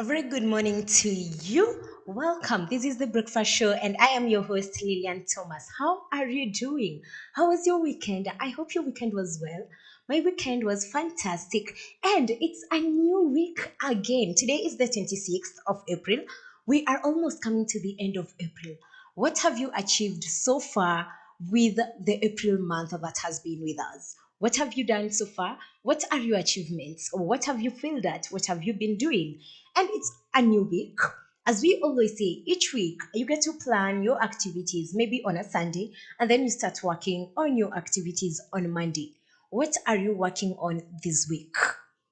A very good morning to you. Welcome. This is the Breakfast Show, and I am your host, Lillian Thomas. How are you doing? How was your weekend? I hope your weekend was well. My weekend was fantastic, and it's a new week again. Today is the 26th of April. We are almost coming to the end of April. What have you achieved so far with the April month that has been with us? What have you done so far? What are your achievements? Or what have you failed at? What have you been doing? And it's a new week. As we always say, each week you get to plan your activities, maybe on a Sunday, and then you start working on your activities on Monday. What are you working on this week?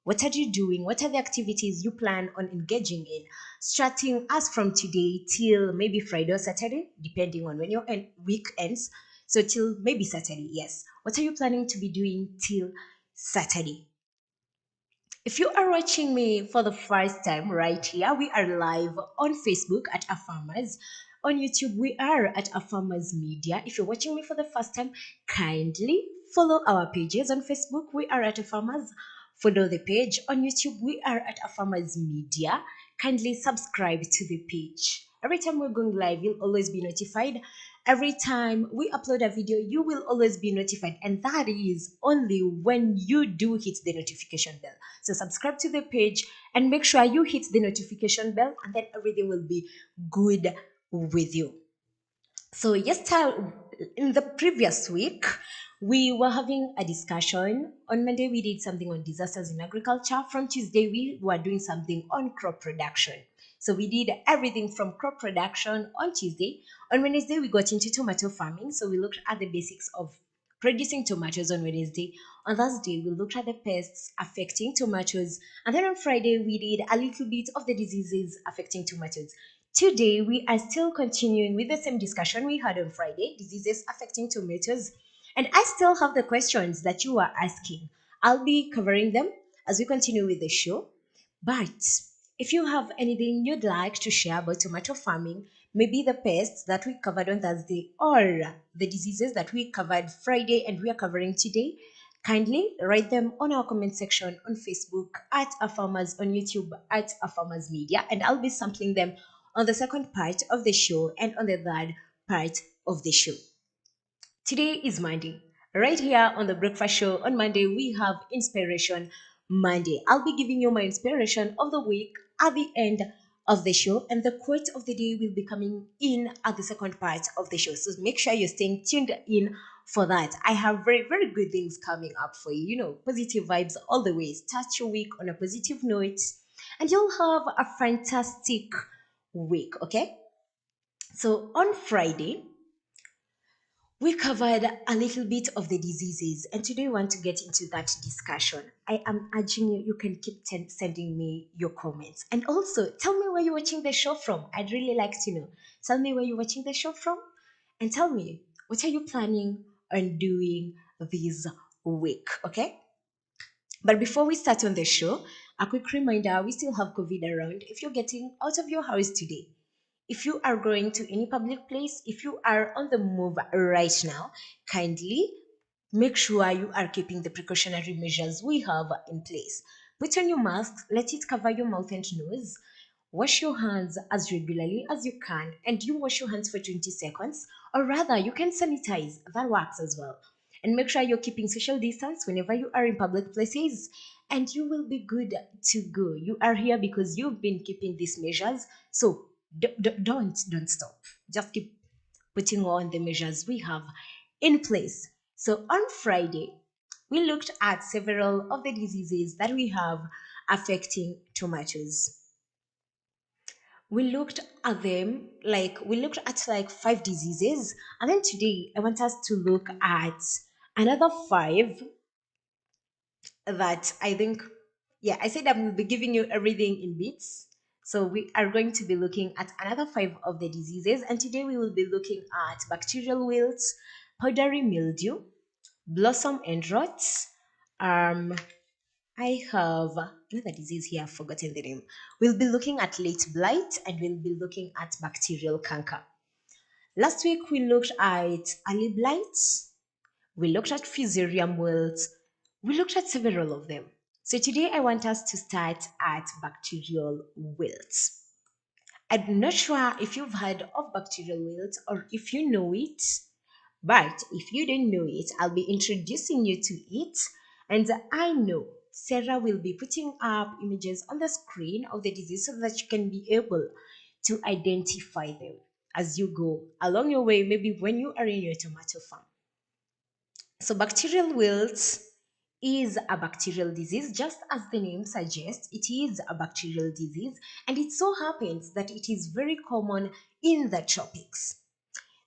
What are you doing? What are the activities you plan on engaging in? Starting as from today till maybe Friday or Saturday, depending on when your week ends. So till maybe Saturday, yes. What are you planning to be doing till Saturday? If you are watching me for the first time right here, we are live on Facebook at Farmers. On YouTube, we are at Farmers Media. If you're watching me for the first time, kindly follow our pages on Facebook. We are at Farmers. Follow the page. On YouTube, we are at Farmers Media. Kindly subscribe to the page. Every time we're going live, you'll always be notified. Every time we upload a video, you will always be notified, and that is only when you do hit the notification bell. So subscribe to the page and make sure you hit the notification bell, and then everything will be good with you. So in the previous week, we were having a discussion. On Monday, we did something on disasters in agriculture. From Tuesday, we were doing something on crop production. So we did everything from crop production on Tuesday. On Wednesday, we got into tomato farming. So we looked at the basics of producing tomatoes on Wednesday. On Thursday, we looked at the pests affecting tomatoes. And then on Friday, we did a little bit of the diseases affecting tomatoes. Today, we are still continuing with the same discussion we had on Friday, diseases affecting tomatoes. And I still have the questions that you are asking. I'll be covering them as we continue with the show. But if you have anything you'd like to share about tomato farming, maybe the pests that we covered on Thursday or the diseases that we covered Friday and we are covering today, kindly write them on our comment section on Facebook at Farmers, on YouTube at Farmers Media, and I'll be sampling them on the second part of the show and on the third part of the show. Today is Monday. Right here on the Breakfast Show on Monday, we have Inspiration Monday. I'll be giving you my inspiration of the week at the end of the show, and the quote of the day will be coming in at the second part of the show. So make sure you're staying tuned in for that. I have very, very good things coming up for you. You know, positive vibes all the way. Start your week on a positive note, and you'll have a fantastic week, okay? So on Friday, we covered a little bit of the diseases, and today we want to get into that discussion. I am urging you, you can keep sending me your comments. And also, tell me where you're watching the show from. I'd really like to know. Tell me where you're watching the show from, and tell me, what are you planning on doing this week, okay? But before we start on the show, a quick reminder, we still have COVID around. If you're getting out of your house today, if you are going to any public place, if you are on the move right now, kindly make sure you are keeping the precautionary measures we have in place. Put on your mask, let it cover your mouth and nose. Wash your hands as regularly as you can, and you wash your hands for 20 seconds, or rather, you can sanitize. That works as well. And make sure you're keeping social distance whenever you are in public places, and you will be good to go. You are here because you've been keeping these measures, so don't stop. Just keep putting on the measures we have in place. So on Friday, we looked at several of the diseases that we have affecting tomatoes. We looked at them like 5 diseases, and then today I want us to look at another 5 that I think, yeah, I said I will be giving you everything in bits. So we are going to be looking at another 5 of the diseases, and today we will be looking at bacterial wilt, powdery mildew, blossom end rot. I have another disease here, I've forgotten the name. We'll be looking at late blight, and we'll be looking at bacterial canker. Last week we looked at early blight, we looked at fusarium wilt, we looked at several of them. So today I want us to start at bacterial wilt. I'm not sure if you've heard of bacterial wilt or if you know it, but if you don't know it, I'll be introducing you to it. And I know Sarah will be putting up images on the screen of the disease so that you can be able to identify them as you go along your way, maybe when you are in your tomato farm. So, bacterial wilt is a bacterial disease, just as the name suggests, it is a bacterial disease, and it so happens that it is very common in the tropics.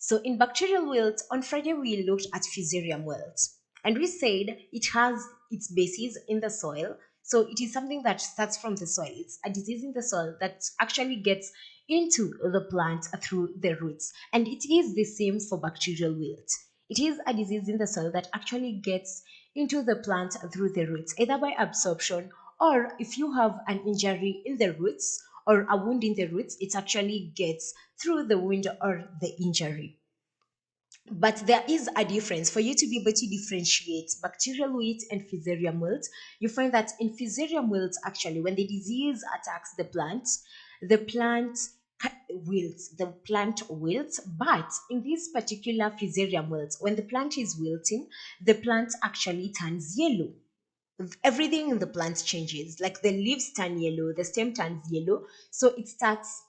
So in bacterial wilt, on Friday we looked at fusarium wilt, and we said it has its basis in the soil. So it is something that starts from the soil. It's a disease in the soil that actually gets into the plant through the roots. And it is the same for bacterial wilt. It is a disease in the soil that actually gets into the plant through the roots, either by absorption or if you have an injury in the roots or a wound in the roots, it actually gets through the wound or the injury. But there is a difference for you to be able to differentiate bacterial wilt and fusarium wilt. You find that in fusarium wilt, actually, when the disease attacks the plant wilts, the plant wilts. But in this particular fusarium wilt, when the plant is wilting, the plant actually turns yellow. Everything in the plant changes, like the leaves turn yellow, the stem turns yellow, so it starts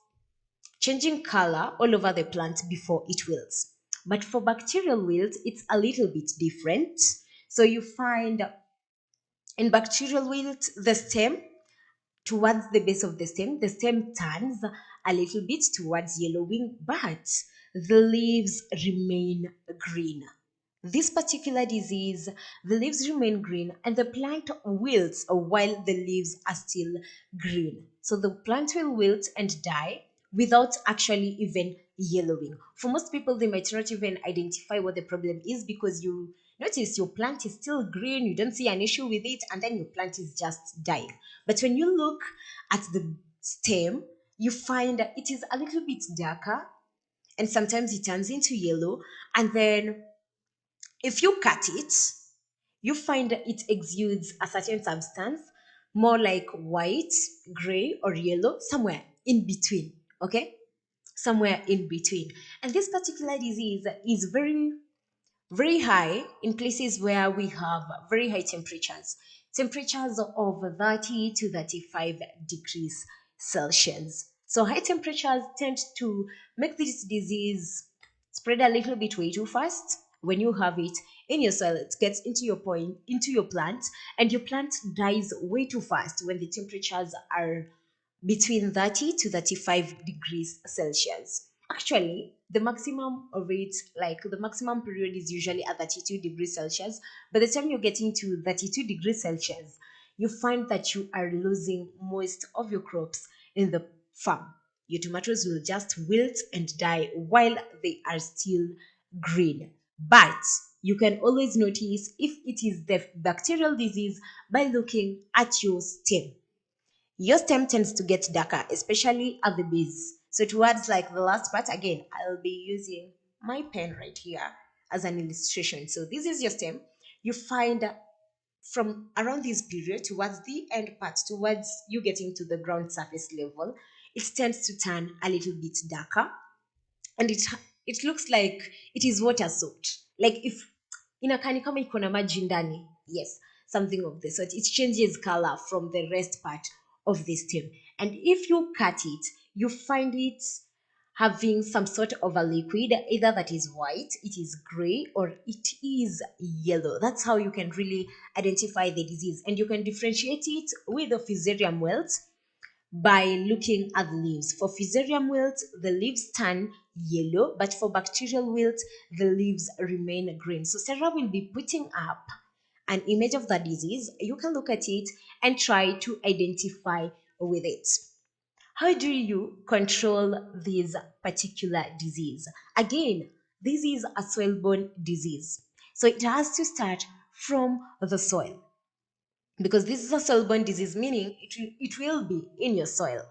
changing color all over the plant before it wilts. But for bacterial wilt, it's a little bit different. So you find in bacterial wilt, the stem towards the base of the stem turns a little bit towards yellowing, but the leaves remain green. This particular disease, the leaves remain green and the plant wilts while the leaves are still green. So the plant will wilt and die without actually even yellowing. For most people, they might not even identify what the problem is because you notice your plant is still green, you don't see an issue with it, and then your plant is just dying. But when you look at the stem, you find that it is a little bit darker and sometimes it turns into yellow. And then if you cut it, you find that it exudes a certain substance, more like white, gray, or yellow, somewhere in between. Okay? Somewhere in between. And this particular disease is very high in places where we have very high temperatures of 30 to 35 degrees Celsius. So high temperatures tend to make this disease spread a little bit way too fast. When you have it in your soil, it gets into your plant, and your plant dies way too fast when the temperatures are between 30 to 35 degrees Celsius. Actually, the maximum rate, like the maximum period is usually at 32 degrees Celsius. By the time you're getting to 32 degrees Celsius, you find that you are losing most of your crops in the farm. Your tomatoes will just wilt and die while they are still green. But you can always notice if it is the bacterial disease by looking at your stem. Your stem tends to get darker, especially at the base. So towards like the last part, again, I'll be using my pen right here as an illustration. So this is your stem. You find from around this period towards the end part, towards you getting to the ground surface level, it tends to turn a little bit darker, and it looks like it is water soaked, like if inakaa kama iko na maji ndani. Yes, something of the sort. It changes color from the rest part of the stem, and if you cut it, you find it having some sort of a liquid, either that is white, it is gray, or it is yellow. That's how you can really identify the disease, and you can differentiate it with the fusarium wilt by looking at the leaves. For fusarium wilt, the leaves turn yellow, but for bacterial wilt, the leaves remain green. So Sarah will be putting up an image of the disease. You can look at it and try to identify with it. How do you control this particular disease? Again, this is a soil-borne disease. So it has to start from the soil, because this is a soil-borne disease, meaning it will be in your soil,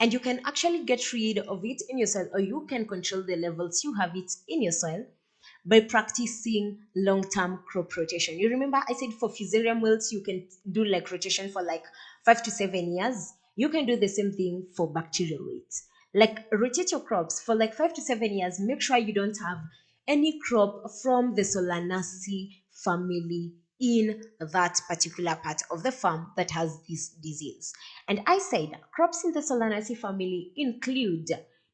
and you can actually get rid of it in your soil, or you can control the levels you have it in your soil by practicing long-term crop rotation. You remember I said for fusarium wilt you can do like rotation for like 5 to 7 years. You can do the same thing for bacterial wilt. Like rotate your crops for like 5 to 7 years. Make sure you don't have any crop from the Solanaceae family in that particular part of the farm that has this disease. And I said crops in the Solanaceae family include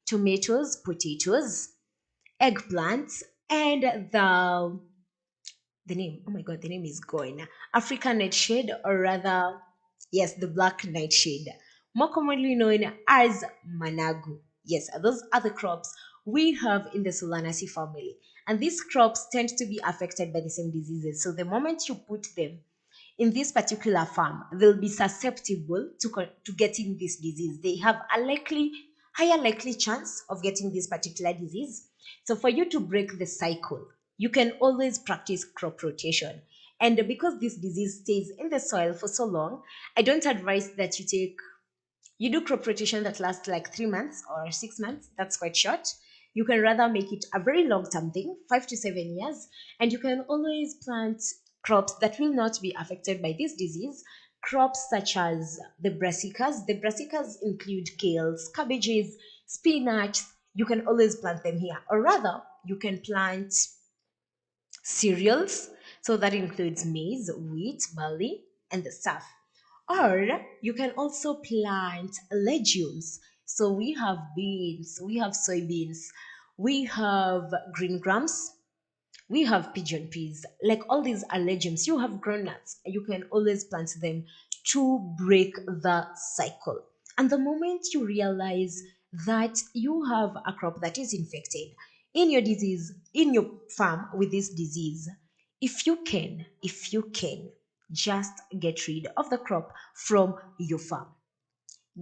tomatoes, potatoes, eggplants, and the name, oh my god, the name is gone. African nightshade, or rather, yes, the black nightshade, more commonly known as managu. Yes, those are the crops we have in the Solanaceae family. And these crops tend to be affected by the same diseases. So the moment you put them in this particular farm, they'll be susceptible to getting this disease. They have a higher likely chance of getting this particular disease. So for you to break the cycle, you can always practice crop rotation. And because this disease stays in the soil for so long, I don't advise that you do crop rotation that lasts like 3 months or 6 months. That's quite short. You can rather make it a very long term thing, 5 to 7 years, and you can always plant crops that will not be affected by this disease. Crops such as the brassicas. The brassicas include kales, cabbages, spinach. You can always plant them here, or rather, you can plant cereals. So that includes maize, wheat, barley, and the stuff. Or you can also plant legumes. So we have beans, we have soybeans, we have green grams, we have pigeon peas. Like all these are legumes. You have groundnuts. You can always plant them to break the cycle. And the moment you realize that you have a crop that is infected in your farm with this disease, if you can, just get rid of the crop from your farm.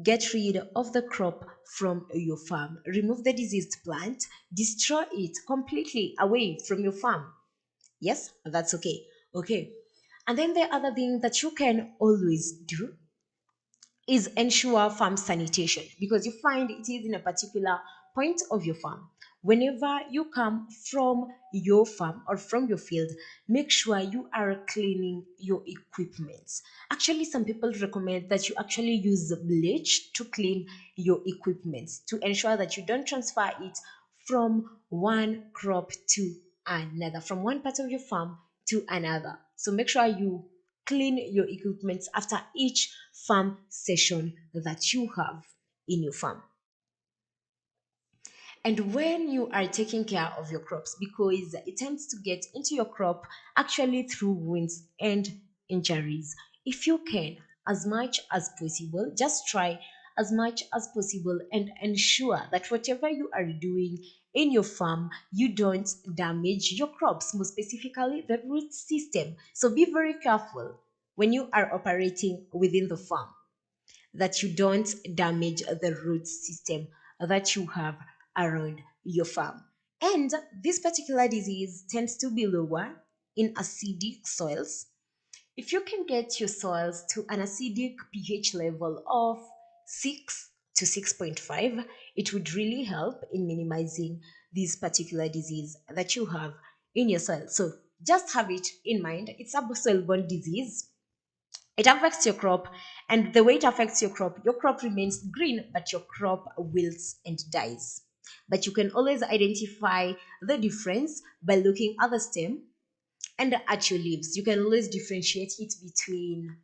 Get rid of the crop from your farm. Remove the diseased plant, destroy it completely away from your farm. Yes, that's okay. Okay. And then the other thing that you can always do is ensure farm sanitation, because you find it is in a particular point of your farm. Whenever you come from your farm or from your field, make sure you are cleaning your equipment. Actually, some people recommend that you actually use bleach to clean your equipment to ensure that you don't transfer it from one crop to another, from one part of your farm to another. So make sure you clean your equipment after each farm session that you have in your farm. And when you are taking care of your crops, because it tends to get into your crop actually through wounds and injuries, if you can, as much as possible, just try as much as possible and ensure that whatever you are doing in your farm, you don't damage your crops, more specifically the root system. So be very careful when you are operating within the farm that you don't damage the root system that you have around your farm. And this particular disease tends to be lower in acidic soils. If you can get your soils to an acidic pH level of 6 to 6.5, it would really help in minimizing this particular disease that you have in your soil. So just have it in mind. It's a soil-borne disease. It affects your crop, and the way it affects your crop remains green, but your crop wilts and dies. But you can always identify the difference by looking at the stem and at your leaves. You can always differentiate it between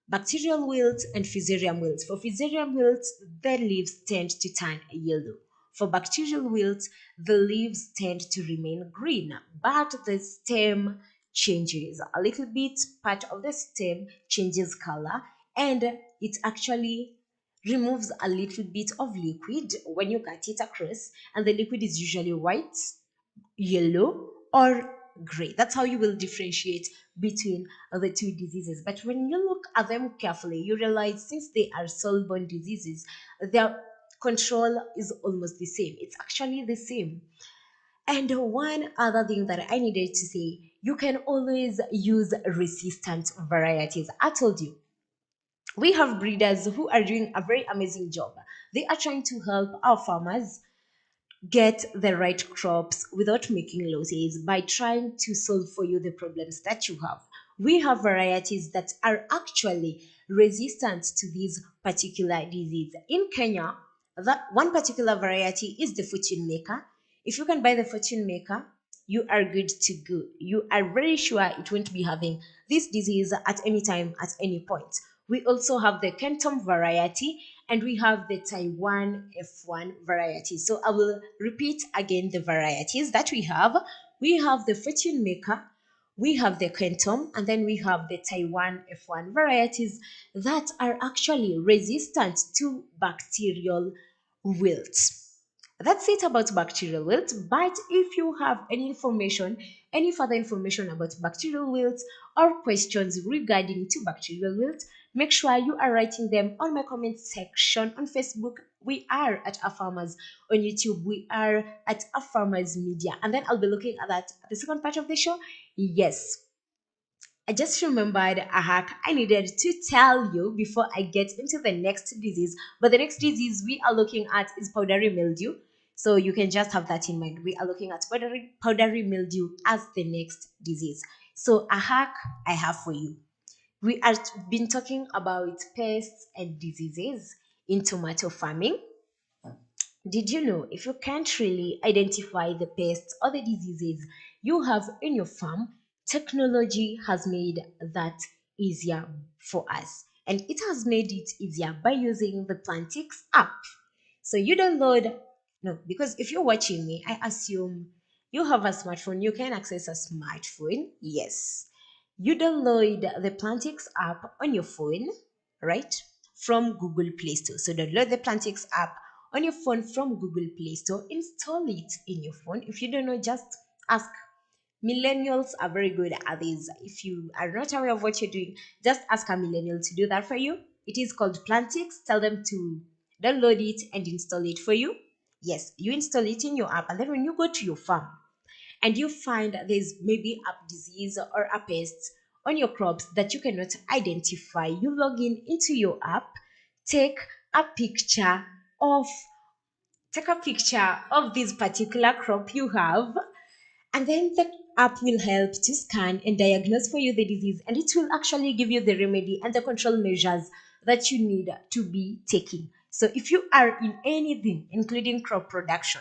bacterial wilt and fusarium wilt. For fusarium wilt, the leaves tend to turn yellow. For bacterial wilt, the leaves tend to remain green, but the stem changes a little bit. Part of the stem changes color, and it actually removes a little bit of liquid when you cut it across, and the liquid is usually white, yellow, or gray. That's how you will differentiate between the two diseases. But when you look at them carefully, you realize since they are soil-borne diseases, their control is almost the same. It's actually the same. And one other thing that I needed to say, you can always use resistant varieties. I told you, we have breeders who are doing a very amazing job. They are trying to help our farmers get the right crops without making losses by trying to solve for you the problems that you have. We have varieties that are actually resistant to these particular disease. In Kenya, that one particular variety is the fortune maker. If you can buy the fortune maker, you are good to go. You are very sure it won't be having this disease at any time, at any point. We also have the Kentom variety and we have the Taiwan F1 variety. So I will repeat again the varieties that we have. We have the fortune maker, we have the Kentom, and then we have the Taiwan F1 varieties that are actually resistant to bacterial wilt. That's it about bacterial wilt. But if you have any information, any further information about bacterial wilt or questions regarding to bacterial wilt, make sure you are writing them on my comment section on Facebook. We are at Our Farmers. On YouTube, we are at Our Farmers Media. And then I'll be looking at that at the second part of the show. Yes, I just remembered a hack I needed to tell you before I get into the next disease. But the next disease we are looking at is powdery mildew. So you can just have that in mind. We are looking at powdery mildew as the next disease. So a hack I have for you. We have been talking about pests and diseases in tomato farming. Did you know if you can't really identify the pests or the diseases you have in your farm, technology has made that easier for us. And it has made it easier by using the Plantix app. So you download, no, because if you're watching me, I assume you have a smartphone, you can access a smartphone. Yes. You download the Plantix app on your phone, right? From Google Play Store. So download the Plantix app on your phone from Google Play Store. Install it in your phone. If you don't know, just ask. Millennials are very good at this. If you are not aware of what you're doing, just ask a millennial to do that for you. It is called Plantix. Tell them to download it and install it for you. Yes, you install it in your app, and then when you go to your farm, and you find there's maybe a disease or a pest on your crops that you cannot identify, you log in into your app, take a picture of this particular crop you have, and then the app will help to scan and diagnose for you the disease, and it will actually give you the remedy and the control measures that you need to be taking. So if you are in anything including crop production,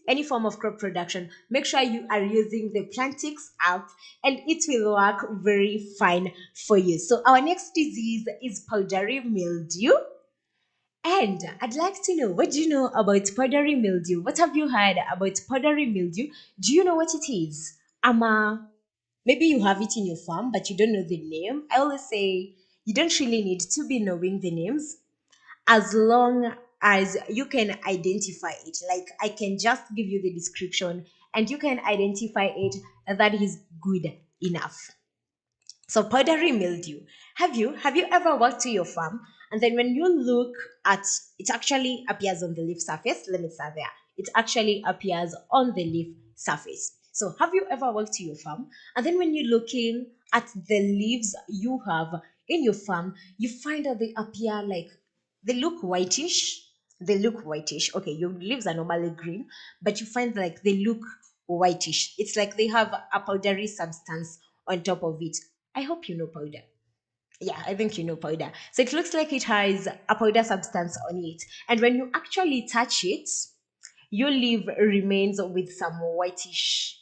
any form of crop production, make sure you are using the Plantix app and it will work very fine for you. So our next disease is powdery mildew. And I'd like to know, what do you know about powdery mildew? What have you heard about powdery mildew? Do you know what it is? Maybe you have it in your farm, but you don't know the name. I always say you don't really need to be knowing the names as long as you can identify it. Like I can just give you the description and you can identify it, that is good enough. So powdery mildew. Have you ever walked to your farm and then when you look at it, actually appears on the leaf surface? Let me start there. It actually appears on the leaf surface. So have you ever walked to your farm and then when you're looking at the leaves you have in your farm, you find that they appear like they look whitish. They look whitish. Okay, your leaves are normally green, but you find like they look whitish. It's like they have a powdery substance on top of it. I hope you know powder. Yeah, I think you know powder. So it looks like it has a powder substance on it. And when you actually touch it, your leaf remains with some whitish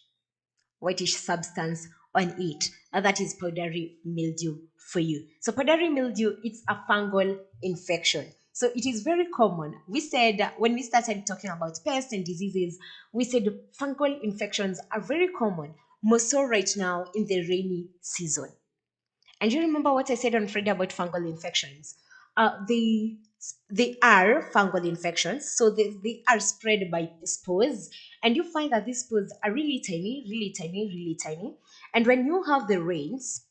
substance on it. And that is powdery mildew for you. So powdery mildew, it's a fungal infection. So it is very common. We said when we started talking about pests and diseases, we said fungal infections are very common, more so right now in the rainy season. And you remember what I said on Friday about fungal infections? They are fungal infections, so they are spread by spores, and you find that these spores are really tiny, really tiny, really tiny. And when you have the rains,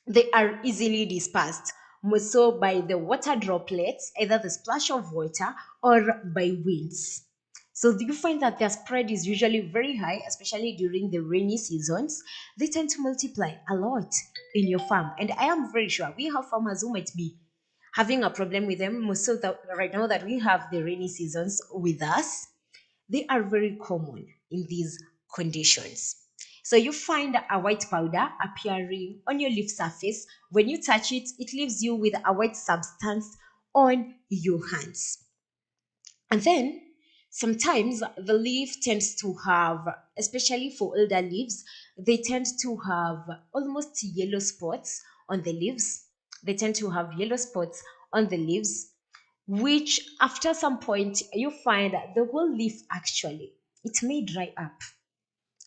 they are easily dispersed, more so by the water droplets, either the splash of water or by winds. So you find that their spread is usually very high, especially during the rainy seasons. They tend to multiply a lot in your farm. And I am very sure we have farmers who might be having a problem with them, more so that right now that we have the rainy seasons with us. They are very common in these conditions. So you find a white powder appearing on your leaf surface. When you touch it, it leaves you with a white substance on your hands. And then sometimes the leaf tends to have, especially for older leaves, they tend to have almost yellow spots on the leaves. They tend to have yellow spots on the leaves, which after some point you find that the whole leaf actually it may dry up.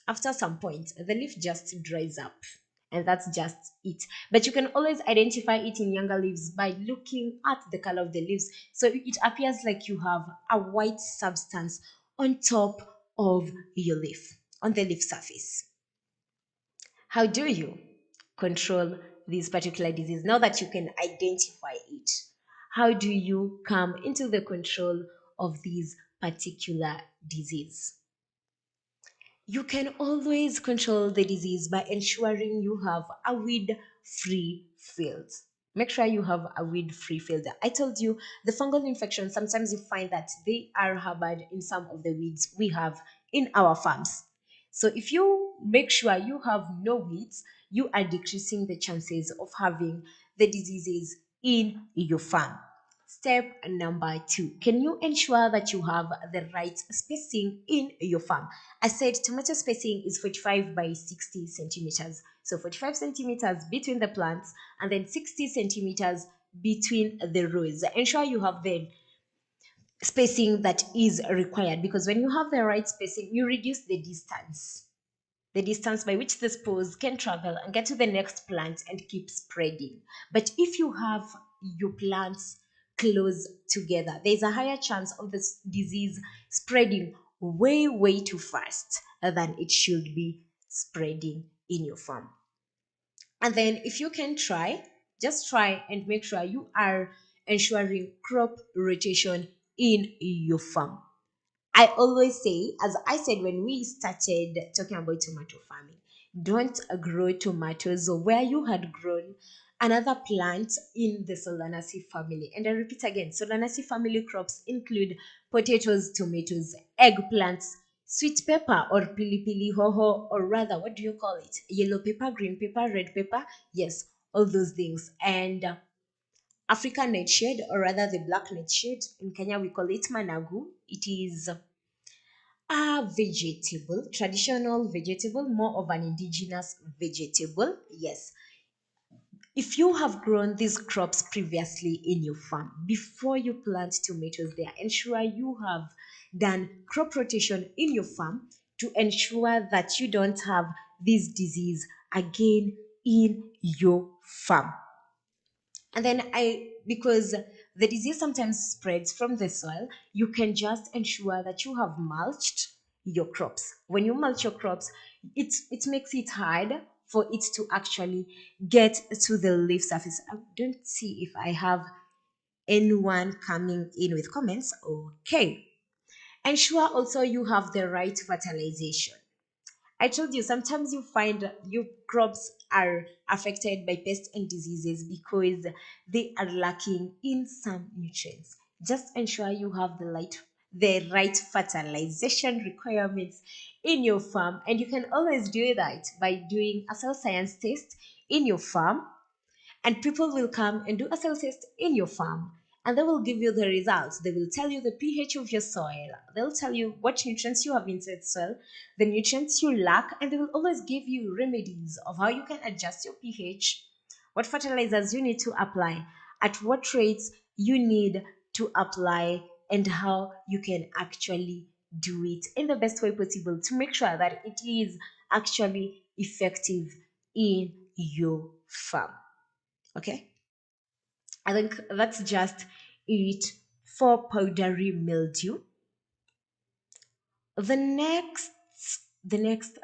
After some point, the leaf just dries up, and that's just it. But you can always identify it in younger leaves by looking at the color of the leaves. So it appears like you have a white substance on top of your leaf, on the leaf surface. How do you control this particular disease now that you can identify it? How do you come into the control of this particular disease? You can always control the disease by ensuring you have a weed free field. Make sure you have a weed free field. I told you the fungal infections, sometimes you find that they are harbored in some of the weeds we have in our farms. So if you make sure you have no weeds, you are decreasing the chances of having the diseases in your farm. Step number two, can you ensure that you have the right spacing in your farm? I said tomato spacing is 45 by 60 centimeters. So 45 centimeters between the plants and then 60 centimeters between the rows. Ensure you have the spacing that is required, because when you have the right spacing, you reduce the distance by which the spores can travel and get to the next plant and keep spreading. But if you have your plants close together, there's a higher chance of this disease spreading way, way too fast than it should be spreading in your farm. And then, if you can try, just try and make sure you are ensuring crop rotation in your farm. I always say, as I said when we started talking about tomato farming, don't grow tomatoes where you had grown another plant in the Solanaceae family. And I repeat again, Solanaceae family crops include potatoes, tomatoes, eggplants, sweet pepper or pili pili hoho, or rather, what do you call it? Yellow pepper, green pepper, red pepper. Yes, all those things. And African nightshade, or rather the black nightshade. In Kenya, we call it managu. It is a vegetable, traditional vegetable, more of an indigenous vegetable. Yes. If you have grown these crops previously in your farm, before you plant tomatoes there, ensure you have done crop rotation in your farm to ensure that you don't have this disease again in your farm. And then because the disease sometimes spreads from the soil, you can just ensure that you have mulched your crops. When you mulch your crops, it makes it hard for it to actually get to the leaf surface. I don't see if I have anyone coming in with comments. Okay. Ensure also you have the right fertilization. I told you sometimes you find your crops are affected by pests and diseases because they are lacking in some nutrients. Just ensure you have the right fertilization requirements in your farm, and you can always do that by doing a soil science test in your farm, and people will come and do a soil test in your farm, and they will give you the results. They will tell you the pH of your soil, they'll tell you what nutrients you have inside soil, the nutrients you lack, and they will always give you remedies of how you can adjust your pH, what fertilizers you need to apply, at what rates you need to apply, and how you can actually do it in the best way possible to make sure that it is actually effective in your farm. Okay, I think that's just it for powdery mildew. The next, the next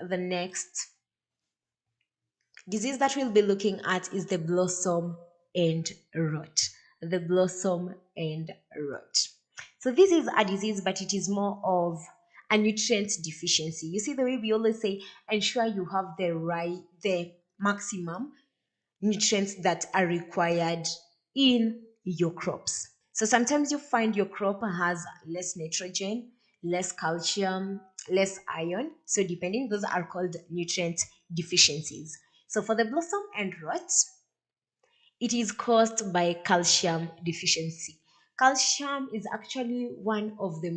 disease that we'll be looking at is the blossom end rot. The blossom end rot. So this is a disease, but it is more of a nutrient deficiency. You see the way we always say, ensure you have the maximum nutrients that are required in your crops. So sometimes you find your crop has less nitrogen, less calcium, less iron. So depending, those are called nutrient deficiencies. So for the blossom end rot, it is caused by calcium deficiency. Calcium is actually one of the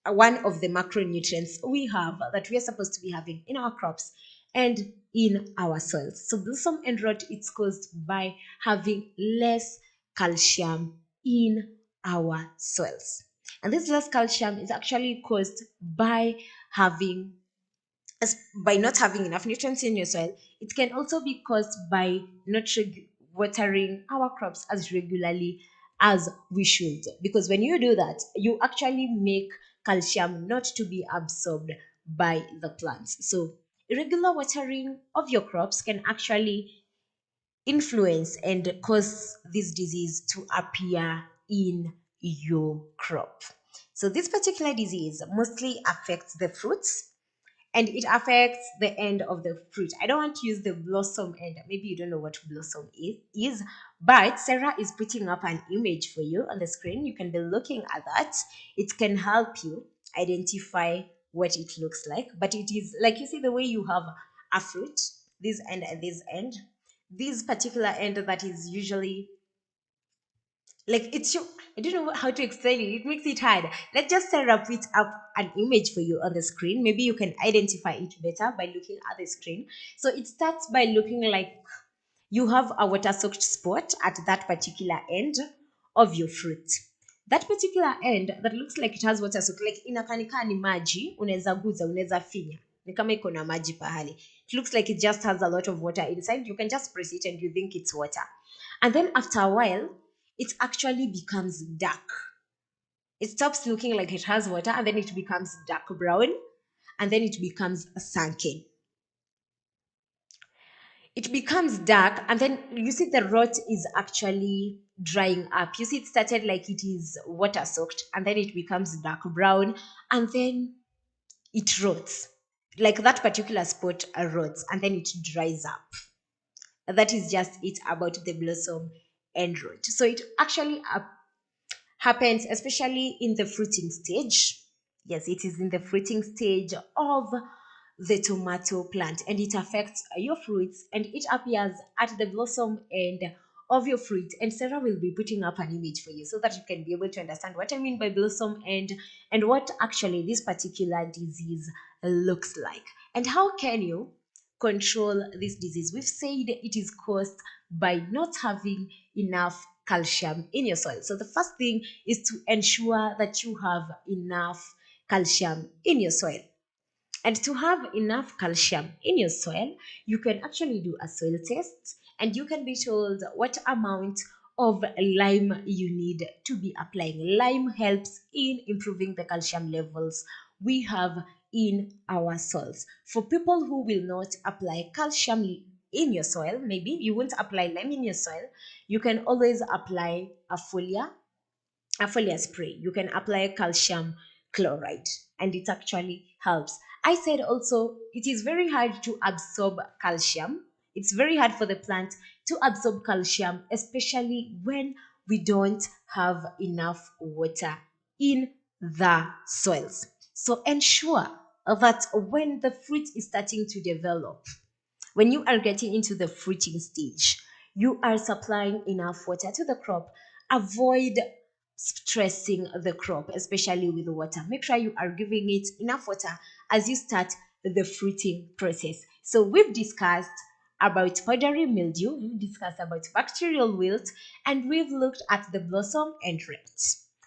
macronutrients we have that we are supposed to be having in our crops and in our soils. So blossom end rot it's caused by having less calcium in our soils. And this less calcium is actually caused by having by not having enough nutrients in your soil. It can also be caused by not watering our crops as regularly as we should. Because when you do that, you actually make calcium not to be absorbed by the plants. So irregular watering of your crops can actually influence and cause this disease to appear in your crop. So this particular disease mostly affects the fruits and it affects the end of the fruit. I don't want to use the blossom end. Maybe you don't know what blossom is, but Sarah is putting up an image for you on the screen. You can be looking at that. It can help you identify what it looks like. But it is like you see the way you have a fruit, this end and this end. This particular end that is usually like it's your, I don't know how to explain it. It makes it hard. Let's just set up it up an image for you on the screen. Maybe you can identify it better by looking at the screen. So it starts by looking like you have a water soaked spot at that particular end of your fruit. That particular end that looks like it has water soaked, like inakanika ni maji, unaweza guza, unaweza finya. Ni kama iko na maji pahali. It looks like it just has a lot of water inside. You can just press it and you think it's water. And then after a while, it actually becomes dark. It stops looking like it has water and then it becomes dark brown and then it becomes sunken. It becomes dark and then you see the rot is actually drying up. You see it started like it is water soaked and then it becomes dark brown and then it rots. Like that particular spot rots and then it dries up. That is just it about the blossom end rot. So it actually happens especially in the fruiting stage. Yes, it is in the fruiting stage of the tomato plant and it affects your fruits and it appears at the blossom end of your fruit. And Sarah will be putting up an image for you so that you can be able to understand what I mean by blossom end and what actually this particular disease looks like. And how can you control this disease? We've said it is caused by not having enough calcium in your soil. So the first thing is to ensure that you have enough calcium in your soil. And to have enough calcium in your soil, you can actually do a soil test and you can be told what amount of lime you need to be applying. Lime helps in improving the calcium levels we have in our soils. For people who will not apply calcium in your soil, maybe you won't apply lime in your soil, you can always apply a foliar spray. You can apply calcium chloride and it actually helps. I said also it is very hard to absorb calcium. It's very hard for the plant to absorb calcium, especially when we don't have enough water in the soils. So ensure that when the fruit is starting to develop, when you are getting into the fruiting stage, you are supplying enough water to the crop. Avoid stressing the crop, especially with water. Make sure you are giving it enough water as you start the fruiting process. So we've discussed about powdery mildew, we've discussed about bacterial wilt, and we've looked at the blossom and rot.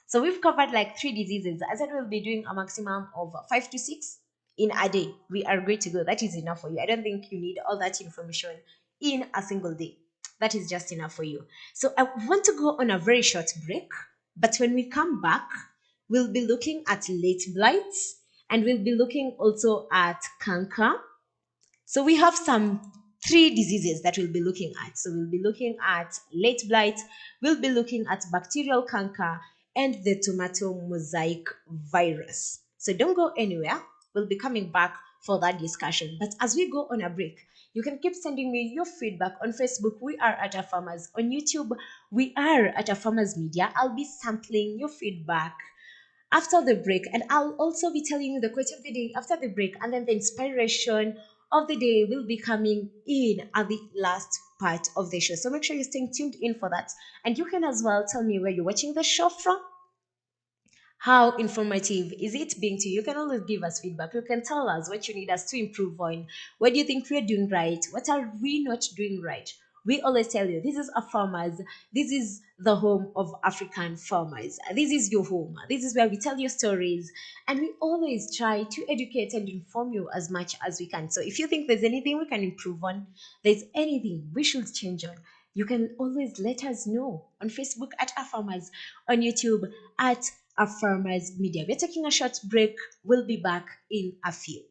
So we've covered like 3 diseases. I said we'll be doing a maximum of 5 to 6 in a day. We are great to go. That is enough for you. I don't think you need all that information in a single day. That is just enough for you. So I want to go on a very short break, but when we come back, we'll be looking at late blights and we'll be looking also at canker. So we have some 3 diseases that we'll be looking at. So we'll be looking at late blight, we'll be looking at bacterial canker, and the tomato mosaic virus. So don't go anywhere. We'll be coming back for that discussion. But as we go on a break, you can keep sending me your feedback on Facebook. We are at a farmers. On YouTube, we are at a farmers media. I'll be sampling your feedback after the break. And I'll also be telling you the quote of the day after the break, and then the inspiration of the day will be coming in at the last part of the show. So make sure you're staying tuned in for that. And you can as well tell me where you're watching the show from. How informative is it being to you? You can always give us feedback. You can tell us what you need us to improve on. What do you think we're doing right? What are we not doing right? We always tell you this is a farmers. This is the home of African farmers. This is your home. This is where we tell you stories. And we always try to educate and inform you as much as we can. So if you think there's anything we can improve on, there's anything we should change on, you can always let us know on Facebook at Our Farmers, on YouTube at Our Farmers Media. We're taking a short break. We'll be back in a few.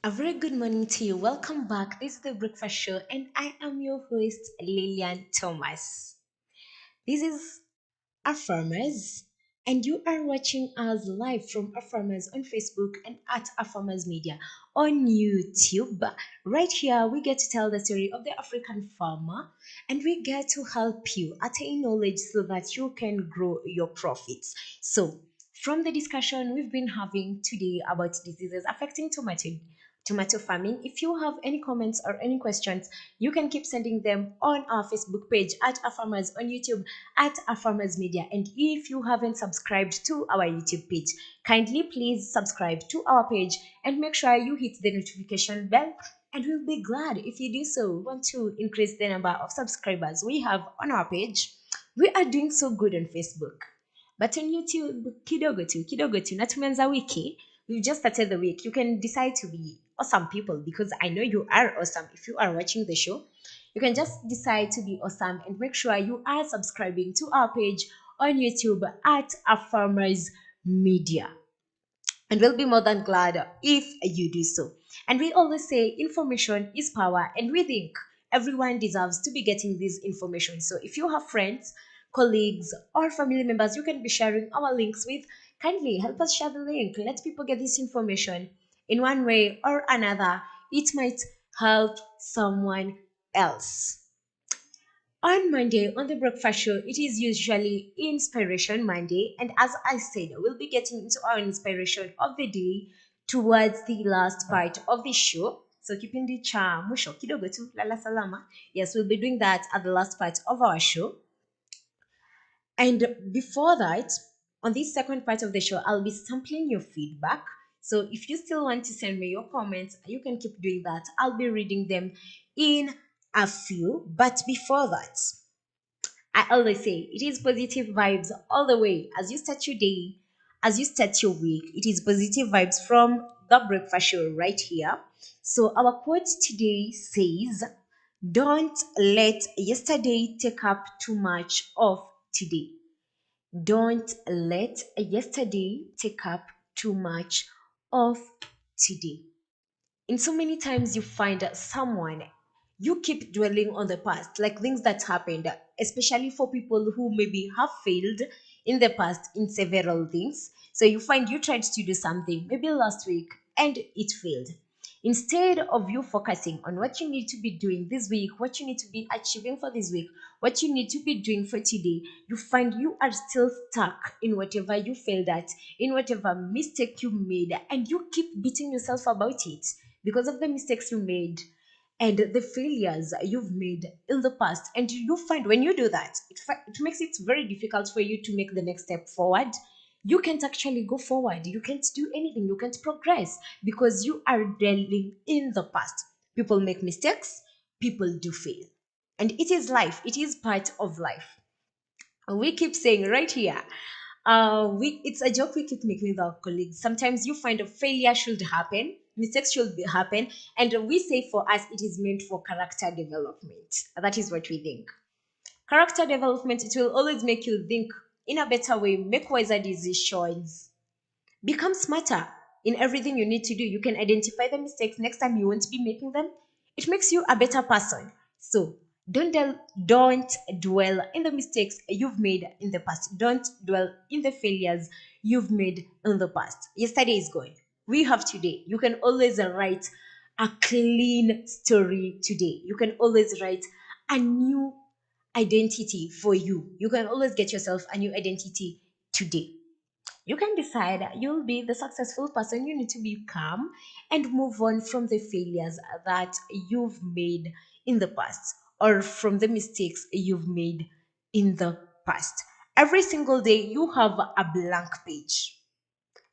A very good morning to you. Welcome back. This is the Breakfast Show, and I am your host, Lillian Thomas. This is our farmers, and you are watching us live from our farmers on Facebook and at our farmers media on YouTube. Right here, we get to tell the story of the African farmer, and we get to help you attain knowledge so that you can grow your profits. So, from the discussion we've been having today about diseases affecting tomato farming. If you have any comments or any questions, you can keep sending them on our Facebook page at our farmers, on YouTube at our farmers media. And if you haven't subscribed to our YouTube page, kindly please subscribe to our page and make sure you hit the notification bell, and we'll be glad if you do so. We want to increase the number of subscribers we have on our page. We are doing so good on Facebook, but on YouTube, kidogo tu na tumeanza wiki. We've just started the week. You can decide to be awesome people, because I know you are awesome if you are watching the show. You can just decide to be awesome and make sure you are subscribing to our page on YouTube at our farmers media, and we'll be more than glad if you do so. And we always say information is power, and we think everyone deserves to be getting this information. So if you have friends, colleagues, or family members you can be sharing our links with, kindly help us share the link. Let people get this information in one way or another. It might help someone else. On Monday, on the Breakfast Show, it is usually Inspiration Monday, and as I said, we'll be getting into our inspiration of the day towards the last part of the show. So kipindi cha mwisho kidogo tu lala salama. Yes, we'll be doing that at the last part of our show. And before that, on this second part of the show, I'll be sampling your feedback. So if you still want to send me your comments, you can keep doing that. I'll be reading them in a few. But before that, I always say it is positive vibes all the way as you start your day, as you start your week. It is positive vibes from the Breakfast Show right here. So, our quote today says, "Don't let yesterday take up too much of today." Don't let yesterday take up too much of today. In so many times you find that someone, you keep dwelling on the past, like things that happened, especially for people who maybe have failed in the past in several things. So you find you tried to do something maybe last week and it failed. Instead of you focusing on what you need to be doing this week, what you need to be achieving for this week, what you need to be doing for today, you find you are still stuck in whatever you failed at, in whatever mistake you made, and you keep beating yourself about it because of the mistakes you made and the failures you've made in the past. And you find when you do that, it makes it very difficult for you to make the next step forward. You can't actually go forward, you can't do anything, you can't progress because you are dwelling in the past. People make mistakes, people do fail, and it is life, it is part of life. We keep saying right here, it's a joke we keep making with our colleagues. Sometimes you find a failure should happen, mistakes should happen, and we say for us it is meant for character development. That is what we think. Character development, it will always make you think in a better way, make wiser decisions, become smarter in everything you need to do. You can identify the mistakes next time you won't be making them. It makes you a better person. So don't dwell in the mistakes you've made in the past. Don't dwell in the failures you've made in the past. Yesterday is gone. We have today. You can always write a clean story today. You can always write a new identity for you. You can always get yourself a new identity today. You can decide you'll be the successful person you need to become and move on from the failures that you've made in the past or from the mistakes you've made in the past. Every single day, you have a blank page,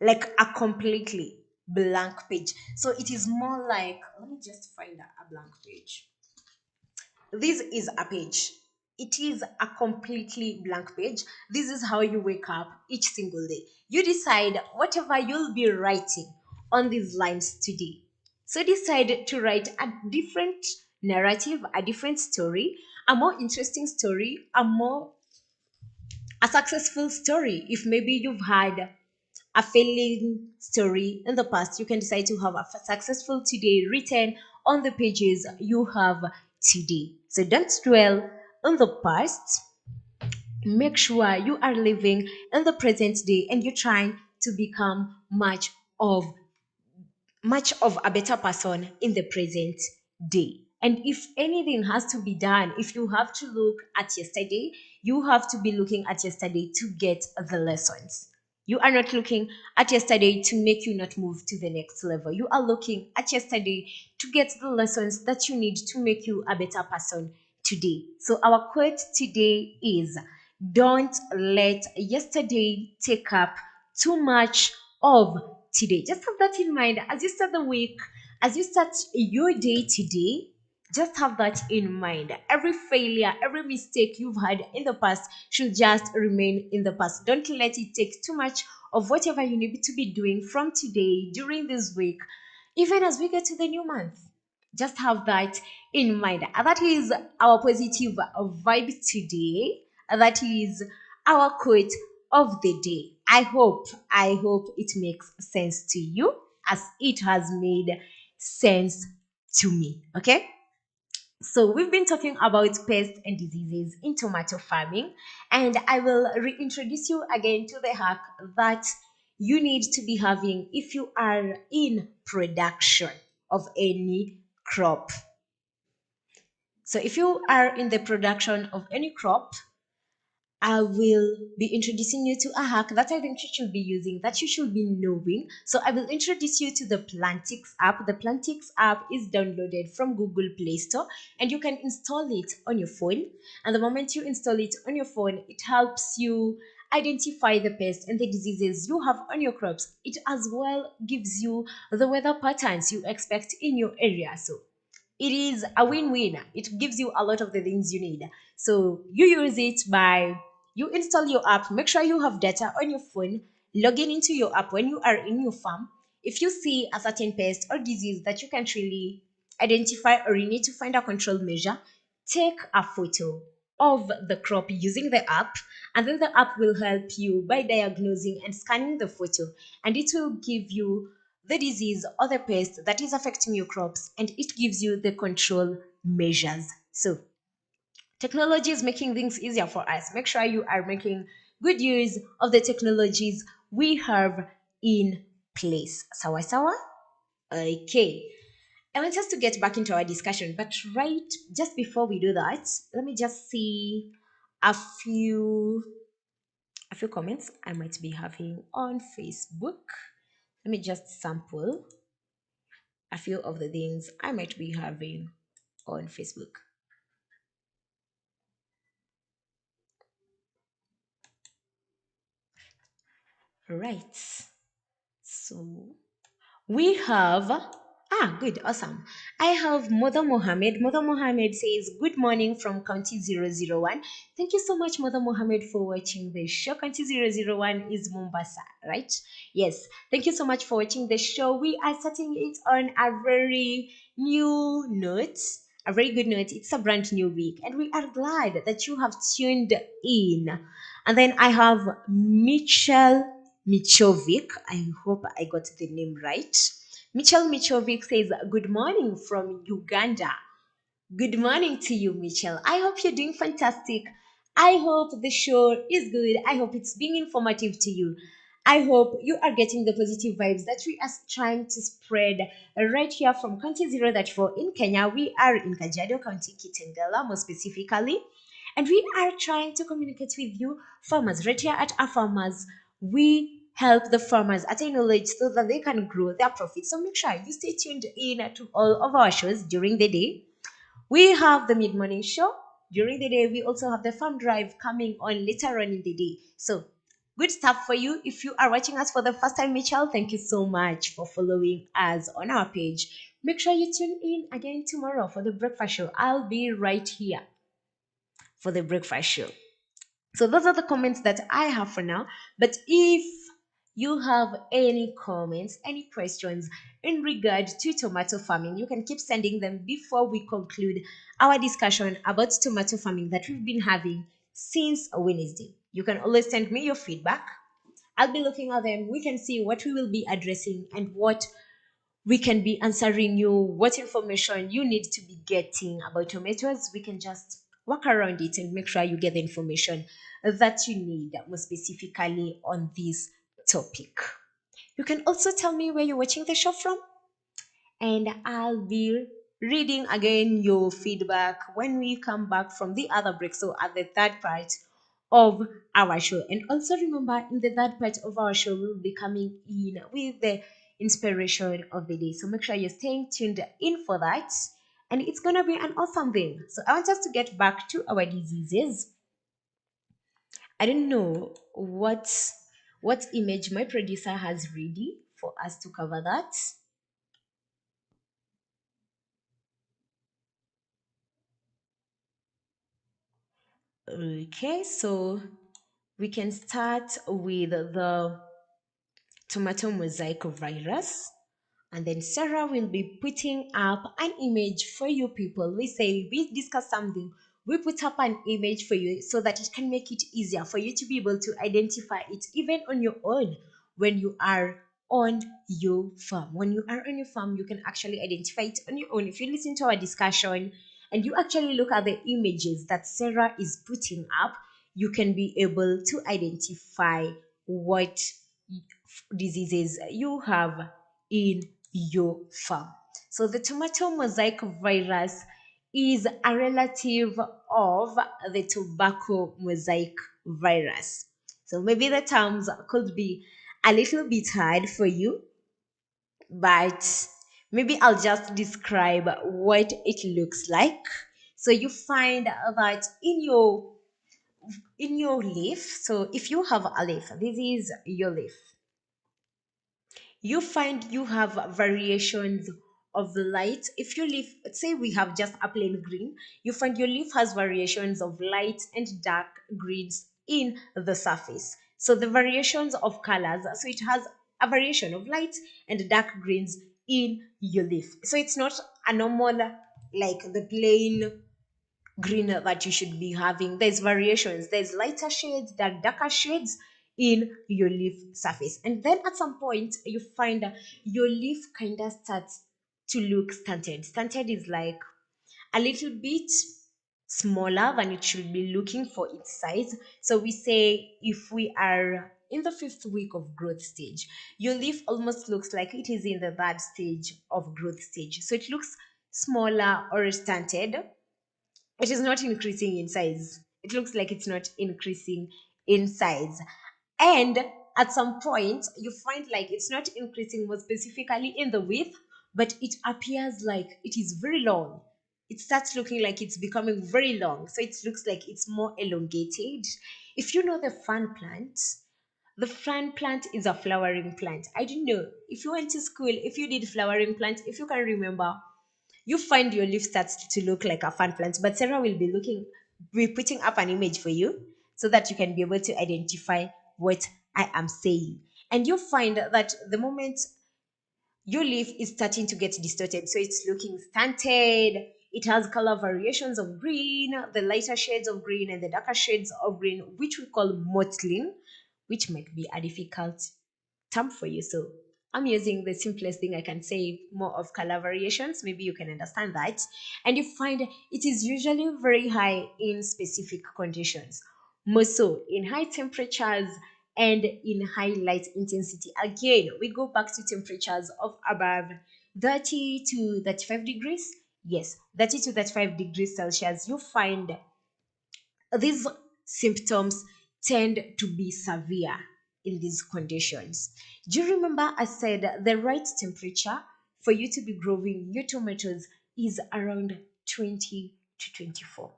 like a completely blank page. So it is more like, let me just find a blank page. This is a page. It is a completely blank page. This is how you wake up each single day. You decide whatever you'll be writing on these lines today. So decide to write a different narrative, a different story, a more interesting story, a successful story. If maybe you've had a failing story in the past, you can decide to have a successful today written on the pages you have today. So don't dwell on the past. Make sure you are living in the present day and you're trying to become of much of a better person in the present day. And if anything has to be done, if you have to look at yesterday, you have to be looking at yesterday to get the lessons. You are not looking at yesterday to make you not move to the next level. You are looking at yesterday to get the lessons that you need to make you a better person today. So, our quote today is, don't let yesterday take up too much of today. Just have that in mind as you start the week, as you start your day today. Just have that in mind. Every failure, every mistake you've had in the past should just remain in the past. Don't let it take too much of whatever you need to be doing from today during this week, even as we get to the new month. Just have that in mind. That is our positive vibe today. That is our quote of the day. I hope it makes sense to you as it has made sense to me. Okay? So we've been talking about pests and diseases in tomato farming, and I will reintroduce you again to the hack that you need to be having if you are in production of any crop. So if you are in the production of any crop, I will be introducing you to a hack that I think you should be using, that you should be knowing. So I will introduce you to the Plantix app. The Plantix app is downloaded from Google Play Store and you can install it on your phone. And the moment you install it on your phone, it helps you identify the pests and the diseases you have on your crops. It as well gives you the weather patterns you expect in your area. So it is a win-win. It gives you a lot of the things you need. So you use it by, you install your app, make sure you have data on your phone, log in into your app when you are in your farm. If you see a certain pest or disease that you can't really identify or you need to find a control measure, take a photo of the crop using the app, and then the app will help you by diagnosing and scanning the photo, and it will give you the disease or the pest that is affecting your crops, and it gives you the control measures. So technology is making things easier for us. Make sure you are making good use of the technologies we have in place. Sawa sawa? Okay. I want us to get back into our discussion, but right just before we do that, let me just see a few comments I might be having on Facebook. Let me just sample a few of the things I might be having on Facebook. Right. So we have, good, awesome. I have Mother Mohammed. Mother Mohammed says, good morning from County 001. Thank you so much, Mother Mohammed, for watching the show. County 001 is Mombasa, right? Yes. Thank you so much for watching the show. We are starting it on a very new note, a very good note. It's a brand new week, and we are glad that you have tuned in. And then I have Mitchell Michovic. I hope I got the name right. Mitchell Michovic says, good morning from Uganda. Good morning to you, Mitchell. I hope you're doing fantastic. I hope the show is good. I hope it's being informative to you. I hope you are getting the positive vibes that we are trying to spread right here from County 034 in Kenya. We are in Kajiado County, Kitengela, more specifically. And we are trying to communicate with you, farmers, right here at our farmers. We help the farmers attain knowledge so that they can grow their profits. So make sure you stay tuned in to all of our shows during the day. We have the mid-morning show during the day. We also have the farm drive coming on later on in the day. So good stuff for you. If you are watching us for the first time, Mitchell, thank you so much for following us on our page. Make sure you tune in again tomorrow for the breakfast show. I'll be right here for the breakfast show. So those are the comments that I have for now. But if you have any comments, any questions in regard to tomato farming, you can keep sending them before we conclude our discussion about tomato farming that we've been having since Wednesday. You can always send me your feedback I'll be looking at them. We can see what we will be addressing and what we can be answering you, what information you need to be getting about tomatoes. We can just work around it and make sure you get the information that you need, more specifically on this topic. You can also tell me where you're watching the show from, and I'll be reading again your feedback when we come back from the other break. So, at the third part of our show. And also remember, in the third part of our show, we'll be coming in with the inspiration of the day. So, make sure you're staying tuned in for that. And it's going to be an awesome thing. So, I want us to get back to our diseases. I don't know what image my producer has ready for us to cover that. Okay, so we can start with the tomato mosaic virus. And then Sarah will be putting up an image for you people. We say we discuss something, we put up an image for you so that it can make it easier for you to be able to identify it even on your own when you are on your farm. When you are on your farm, you can actually identify it on your own. If you listen to our discussion and you actually look at the images that Sarah is putting up, you can be able to identify what diseases you have in your farm. So the tomato mosaic virus is a relative of the tobacco mosaic virus. So maybe the terms could be a little bit hard for you, but maybe I'll just describe what it looks like. So you find that in your leaf, so if you have a leaf, this is your leaf, you find you have variations of the light. If your leaf, say we have just a plain green, you find your leaf has variations of light and dark greens in the surface. So the variations of colors, so it has a variation of light and dark greens in your leaf. So it's not a normal, like the plain green that you should be having. There's variations, there's lighter shades, there are darker shades in your leaf surface. And then at some point you find that your leaf kind of starts to look stunted. Stunted is like a little bit smaller than it should be looking for its size. So we say if we are in the fifth week of growth stage, your leaf almost looks like it is in the third stage of growth stage. So it looks smaller or stunted. It is not increasing in size. It looks like it's not increasing in size. And at some point, you find like it's not increasing more specifically in the width, but it appears like it is very long. It starts looking like it's becoming very long. So it looks like it's more elongated. If you know the fern plant is a flowering plant. I don't know. If you went to school, if you did flowering plant, if you can remember, you find your leaf starts to look like a fan plant. But Sarah will be putting up an image for you so that you can be able to identify what I am saying. And you find that the moment your leaf is starting to get distorted, so it's looking stunted, it has color variations of green, the lighter shades of green and the darker shades of green, which we call mottling, which might be a difficult term for you. So I'm using the simplest thing I can say, more of color variations. Maybe you can understand that. And you find it is usually very high in specific conditions, more so in high temperatures and in high light intensity. Again, we go back to temperatures of above 30 to 35 degrees. Yes, 30 to 35 degrees Celsius. You find these symptoms tend to be severe in these conditions. Do you remember I said the right temperature for you to be growing your tomatoes is around 20 to 24?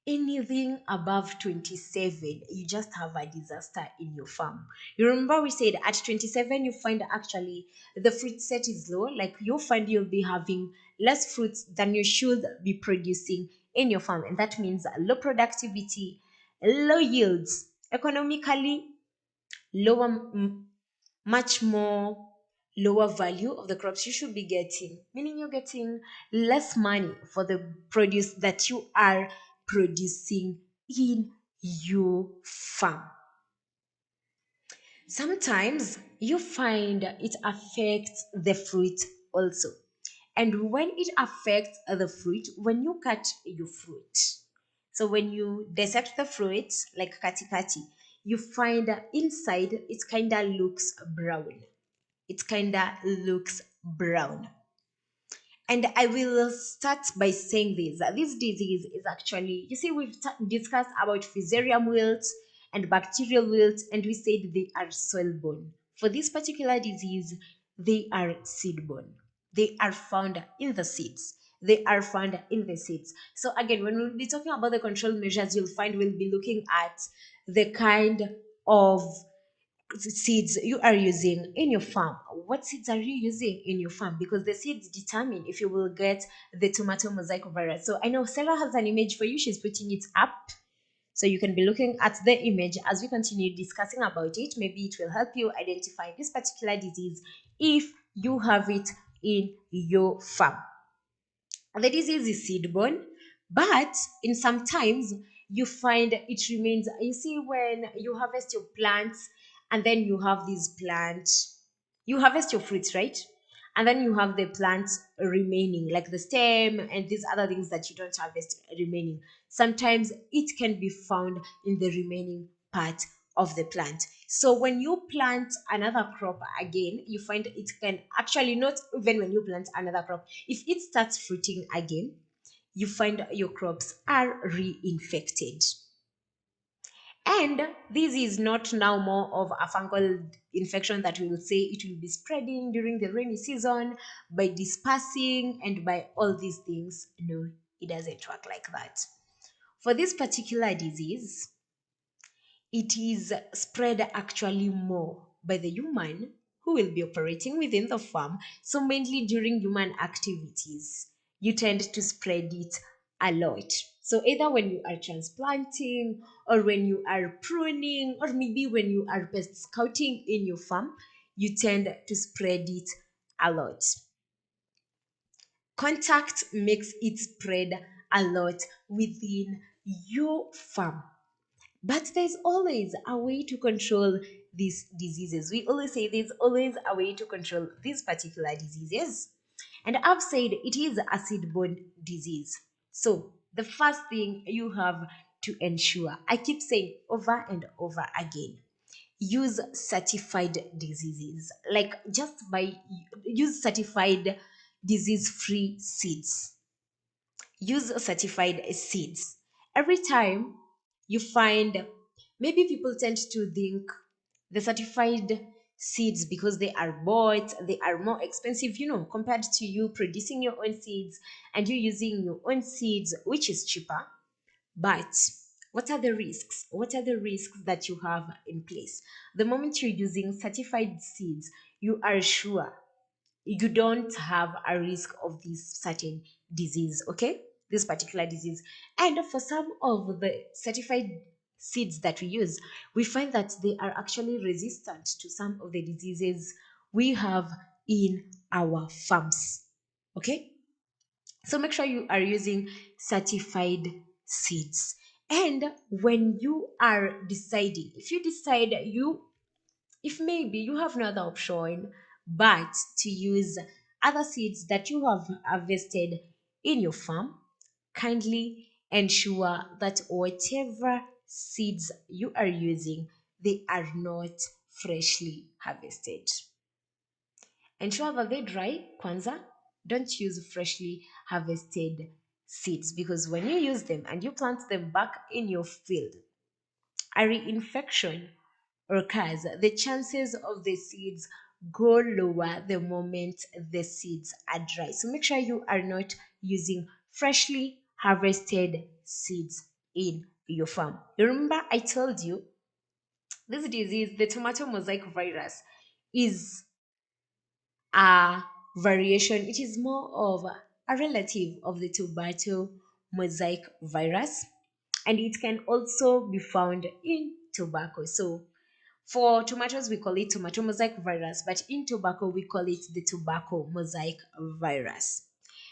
Anything above 27, you just have a disaster in your farm. You remember we said at 27, you find actually the fruit set is low, like you'll find you'll be having less fruits than you should be producing in your farm. And that means low productivity, low yields, economically lower, much more lower value of the crops you should be getting, meaning you're getting less money for the produce that you are producing in your farm. Sometimes you find it affects the fruit also. And when it affects the fruit, when you cut your fruit, so when you dissect the fruit like kati kati, you find that inside it kind of looks brown. It kind of looks brown. And I will start by saying this. This disease is actually, you see, we've discussed about Fusarium wilt and bacterial wilt, and we said they are soil borne. For this particular disease, they are seed borne. They are found in the seeds. They are found in the seeds. So, again, when we'll be talking about the control measures, you'll find we'll be looking at the kind of seeds you are using in your farm. What seeds are you using in your farm? Because the seeds determine if you will get the tomato mosaic virus. So I know Sarah has an image for you. She's putting it up. So you can be looking at the image as we continue discussing about it. Maybe it will help you identify this particular disease if you have it in your farm. The disease is seed-borne, but in sometimes you find it remains. You see, when you harvest your plants and then you have these plants, you harvest your fruits, right? And then you have the plants remaining, like the stem and these other things that you don't harvest remaining. Sometimes it can be found in the remaining part of the plant. So when you plant another crop again, you find it can actually, not even when you plant another crop, if it starts fruiting again, you find your crops are reinfected. And this is not now more of a fungal infection that we will say it will be spreading during the rainy season by dispersing and by all these things. No, it doesn't work like that. For this particular disease, it is spread actually more by the human who will be operating within the farm. So, mainly during human activities, you tend to spread it a lot. So, either when you are transplanting, or when you are pruning, or maybe when you are pest scouting in your farm, you tend to spread it a lot. Contact makes it spread a lot within your farm. But there's always a way to control these diseases. We always say there's always a way to control these particular diseases. And I've said it is a seed-borne disease. So the first thing you have to ensure, I keep saying over and over again, use certified diseases. Like, just by use certified disease-free seeds. Use certified seeds. Every time you find, maybe people tend to think the certified seeds, because they are bought, they are more expensive, compared to you producing your own seeds and you using your own seeds, which is cheaper. But what are the risks? What are the risks that you have in place? The moment you're using certified seeds, you are sure you don't have a risk of this certain disease, okay? This particular disease. And for some of the certified seeds that we use, we find that they are actually resistant to some of the diseases we have in our farms, okay? So make sure you are using certified seeds. And when you are deciding, if you decide you, if maybe you have no other option but to use other seeds that you have harvested in your farm, kindly ensure that whatever seeds you are using, they are not freshly harvested. Ensure that they dry kwanza. Don't use freshly harvested seeds, because when you use them and you plant them back in your field, a reinfection occurs. The chances of the seeds go lower the moment the seeds are dry. So make sure you are not using freshly harvested seeds in your farm. You remember I told you this disease, the tomato mosaic virus, is a variation. It is more of a relative of the tomato mosaic virus, and it can also be found in tobacco. So for tomatoes, we call it tomato mosaic virus, but in tobacco, we call it the tobacco mosaic virus.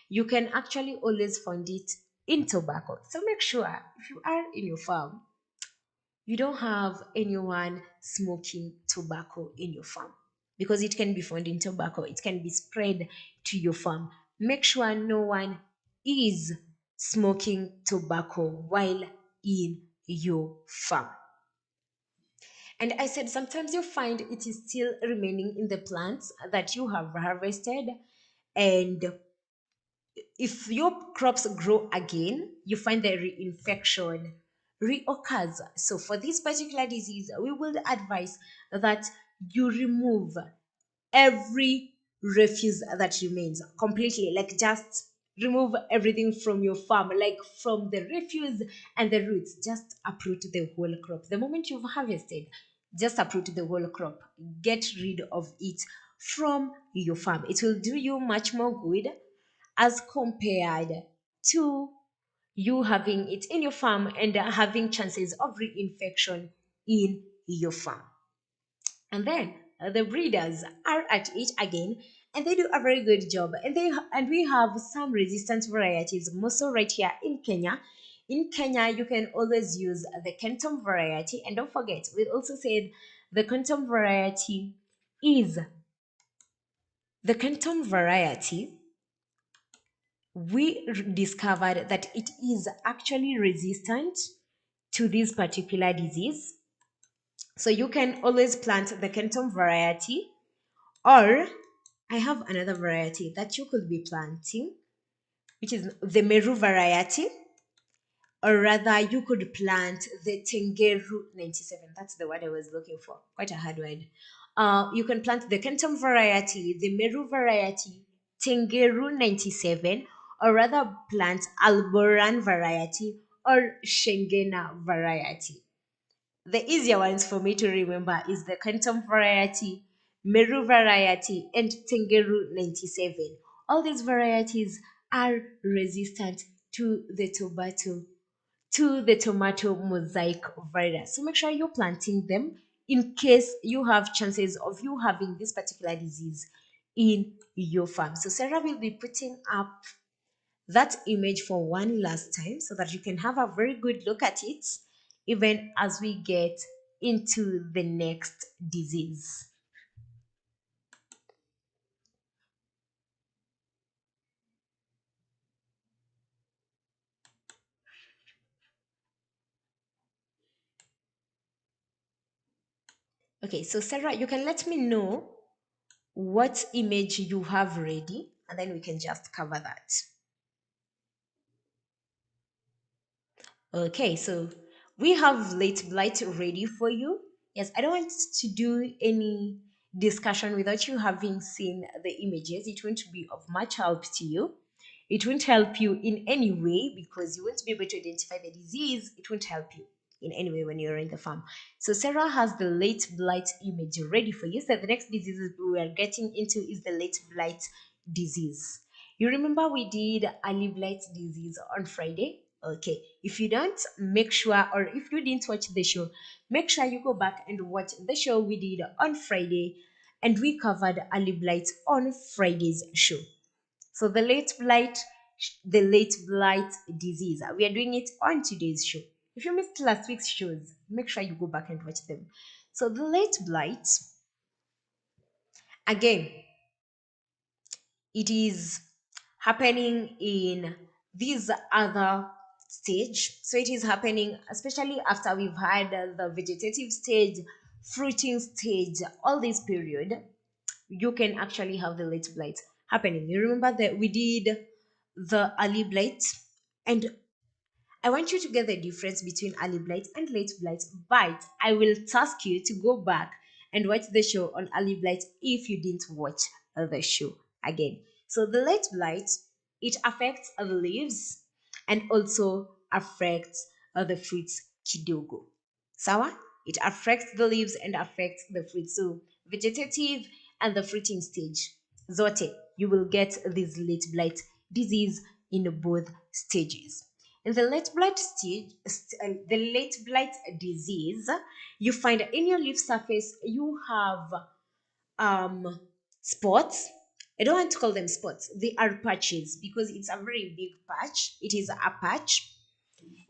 You can actually always find it in tobacco. So make sure if you are in your farm, you don't have anyone smoking tobacco in your farm, because it can be found in tobacco, it can be spread to your farm. Make sure no one is smoking tobacco while in your farm. And I said sometimes you find it is still remaining in the plants that you have harvested. And if your crops grow again, you find the reinfection reoccurs. So for this particular disease, we will advise that you remove every refuse that remains completely, like just remove everything from your farm, like from the refuse and the roots. Just uproot the whole crop the moment you've harvested. Just uproot the whole crop, get rid of it from your farm. It will do you much more good as compared to you having it in your farm and having chances of reinfection in your farm. And then the breeders are at it again, and they do a very good job. And we have some resistant varieties also right here in Kenya. In Kenya, you can always use the Kenton variety, and don't forget, we also said the Kenton variety is the Kenton variety. We discovered that it is actually resistant to this particular disease. So you can always plant the Kenton variety, or I have another variety that you could be planting, which is the Meru variety, or rather, you could plant the Tengeru 97. That's the word I was looking for. Quite a hard word. You can plant the Kenton variety, the Meru variety, Tengeru 97, or rather plant Alboran variety or Shengena variety. The easier ones for me to remember is the Canton variety, Meru variety, and Tengeru 97. All these varieties are resistant to the tomato mosaic virus. So make sure you're planting them in case you have chances of you having this particular disease in your farm. So Sarah will be putting up that image for one last time so that you can have a very good look at it even as we get into the next disease. Okay, so Sarah, you can let me know what image you have ready, and then we can just cover that. Okay, so we have late blight ready for you. Yes, I don't want to do any discussion without you having seen the images. It won't be of much help to you. It won't help you in any way because you won't be able to identify the disease. It won't help you in any way when you're in the farm. So Sarah has the late blight image ready for you. So the next disease we are getting into is the late blight disease. You remember we did early blight disease on Friday? Okay. If you don't, make sure, or if you didn't watch the show, make sure you go back and watch the show we did on Friday, and we covered early blight on Friday's show. So the late blight disease, we are doing it on today's show. If you missed last week's shows, make sure you go back and watch them. So the late blight, again, it is happening in this other stage. So it is happening especially after we've had the vegetative stage, fruiting stage, all this period. You can actually have the late blight happening. You remember that we did the early blight, and I want you to get the difference between early blight and late blight, but I will task you to go back and watch the show on early blight if you didn't watch the show again. So the late blight, it affects the leaves and also affects the fruits kidogo. Sawa? It affects the leaves and affects the fruit. So vegetative and the fruiting stage. Zote, you will get this late blight disease in both stages. In the late blight stage, the late blight disease, you find in your leaf surface you have spots. I don't want to call them spots. They are patches because it's a very big patch. It is a patch.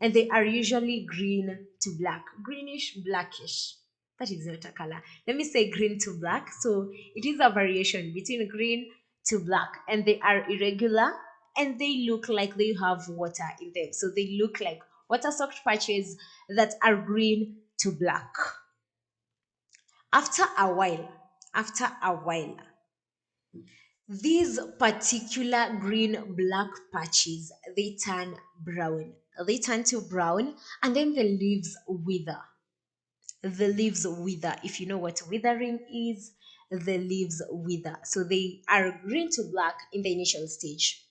and they are usually green to black, greenish, blackish. That is not a color. Let me say green to black. So it is a variation between green to black, and they are irregular and they look like they have water in them. So they look like water soaked patches that are green to black. After a while, after a while, these particular green black patches, they turn brown. They turn to brown, and then the leaves wither. The leaves wither. If you know what withering is, the leaves wither. So they are green to black in the initial stage.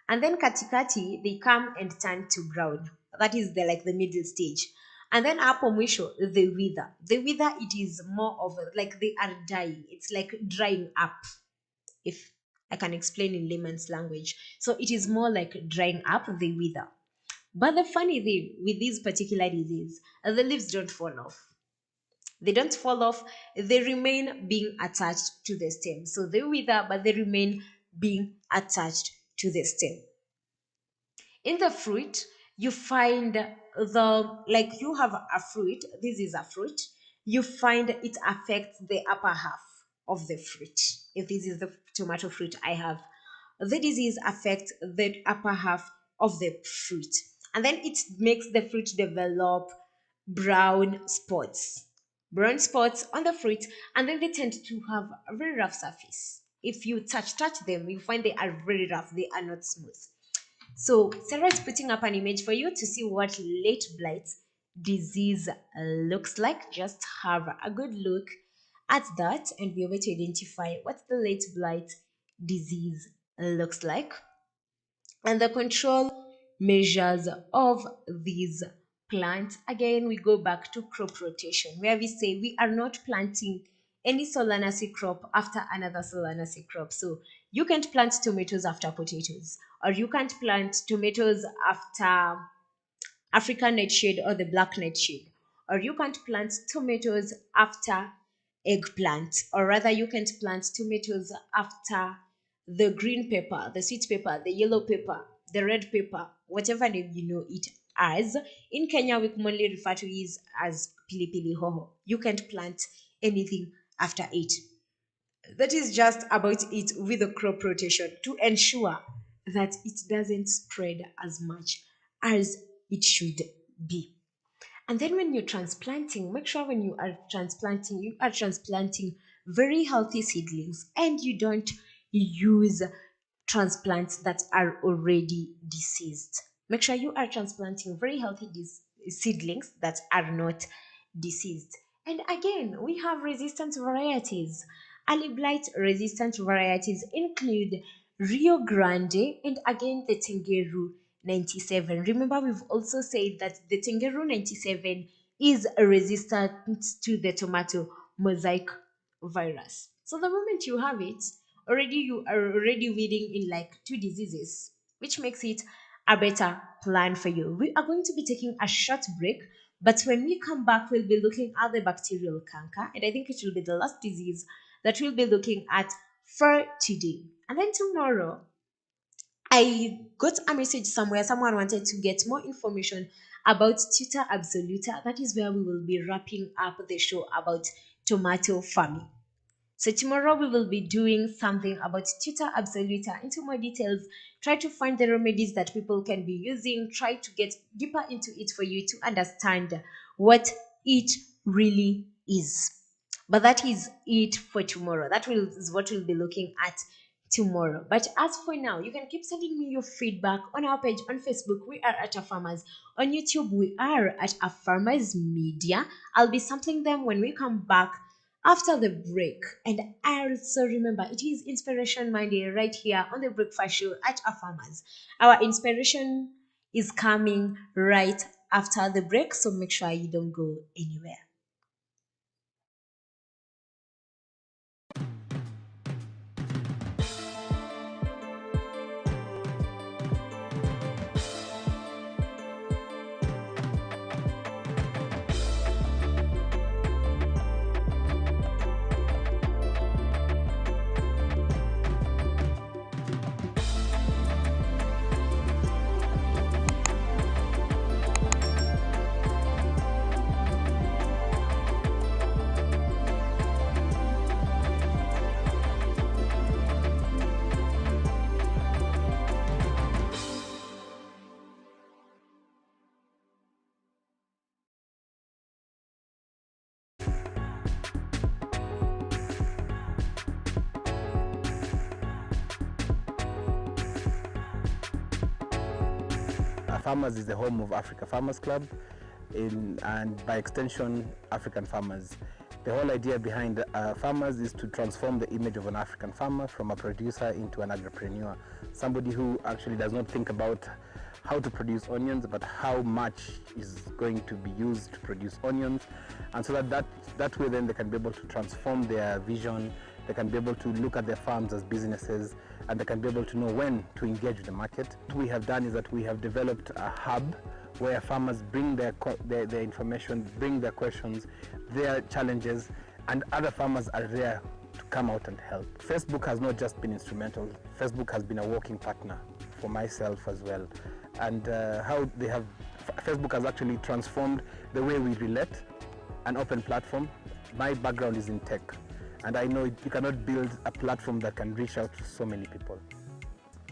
And then katikati, they come and turn to brown. That is the like the middle stage. And then hapo mwisho, they wither. The wither, it is more of like they are dying. It's like drying up, if I can explain in layman's language. So it is more like drying up, they wither. But the funny thing with this particular disease, the leaves don't fall off. They don't fall off, they remain being attached to the stem. So they wither, but they remain being attached to the stem. In the fruit, you find like you have a fruit, this is a fruit, you find it affects the upper half of the fruit. If this is the tomato fruit I have, the disease affects the upper half of the fruit, and then it makes the fruit develop brown spots brown spots on the fruit, and then they tend to have a very rough surface. If you touch them, you find they are very rough, they are not smooth. So Sarah is putting up an image for you to see what late blight disease looks like. Just have a good look at that and be able to identify what the late blight disease looks like. And the control measures of these plants, again, we go back to crop rotation, where we say we are not planting any solanaceae crop after another solanaceae crop. So you can't plant tomatoes after potatoes, or you can't plant tomatoes after African nightshade or the black nightshade, or you can't plant tomatoes after eggplant, or rather, you can't plant tomatoes after the green pepper, the sweet pepper, the yellow pepper, the red pepper, whatever name you know it as. In Kenya, we commonly refer to it as pilipili hoho. You can't plant anything after it. That is just about it with the crop rotation to ensure that it doesn't spread as much as it should be. And then when you're transplanting, make sure when you are transplanting very healthy seedlings, and you don't use transplants that are already diseased. Make sure you are transplanting very healthy seedlings that are not diseased. And again, we have resistant varieties. Early blight resistant varieties include Rio Grande and again the Tengeru 97. Remember, we've also said that the Tengeru 97 is resistant to the tomato mosaic virus. So the moment you have it, already you are already weeding in like two diseases, which makes it a better plan for you. We are going to be taking a short break, but when we come back, we'll be looking at the bacterial canker, and I think it will be the last disease that we'll be looking at for today. And then tomorrow, I got a message somewhere, someone wanted to get more information about Tuta absoluta. That is where we will be wrapping up the show about tomato farming. So tomorrow we will be doing something about Tuta absoluta into more details. Try to find the remedies that people can be using. Try to get deeper into it for you to understand what it really is. But that is it for tomorrow. Is what we'll be looking at tomorrow. But as for now, you can keep sending me your feedback on our page on Facebook. We are at A Farmers. On YouTube, we are at A Farmers Media. I'll be sampling them when we come back after the break. And also remember, it is Inspiration Monday right here on the Breakfast Show at A Farmers. Our inspiration is coming right after the break, so make sure you don't go anywhere. Farmers is the home of Africa Farmers Club and by extension African farmers. The whole idea behind Farmers is to transform the image of an African farmer from a producer into an agripreneur, somebody who actually does not think about how to produce onions, but how much is going to be used to produce onions, and so that way then they can be able to transform their vision, they can be able to look at their farms as businesses, and they can be able to know when to engage with the market. What we have done is that we have developed a hub where farmers bring their information, bring their questions, their challenges, and other farmers are there to come out and help. Facebook has not just been instrumental, Facebook has been a working partner for myself as well. And Facebook has actually transformed the way we relate, an open platform. My background is in tech, and I know you cannot build a platform that can reach out to so many people.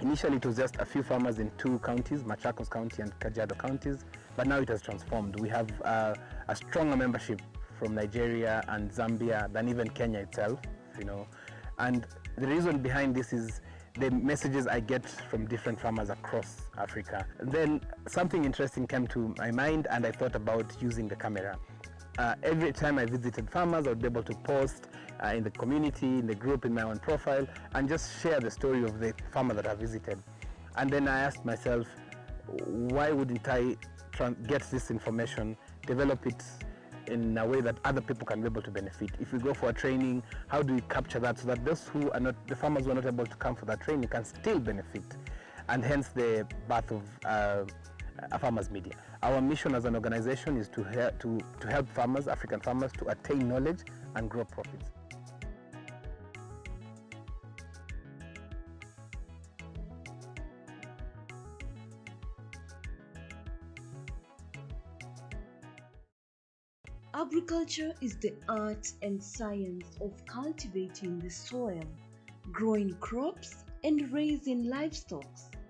Initially, it was just a few farmers in 2 counties, Machakos County and Kajiado counties, but now it has transformed. We have a stronger membership from Nigeria and Zambia than even Kenya itself, And the reason behind this is the messages I get from different farmers across Africa. And then something interesting came to my mind, and I thought about using the camera. Every time I visited farmers, I would be able to post in the community, in the group, in my own profile, and just share the story of the farmer that I visited. And then I asked myself, why wouldn't I get this information, develop it in a way that other people can be able to benefit? If we go for a training, how do we capture that so that those who are not, the farmers who are not able to come for that training can still benefit? And hence the birth of Farmers Media. Our mission as an organization is to help farmers, African farmers, to attain knowledge and grow profits. Agriculture is the art and science of cultivating the soil, growing crops, and raising livestock.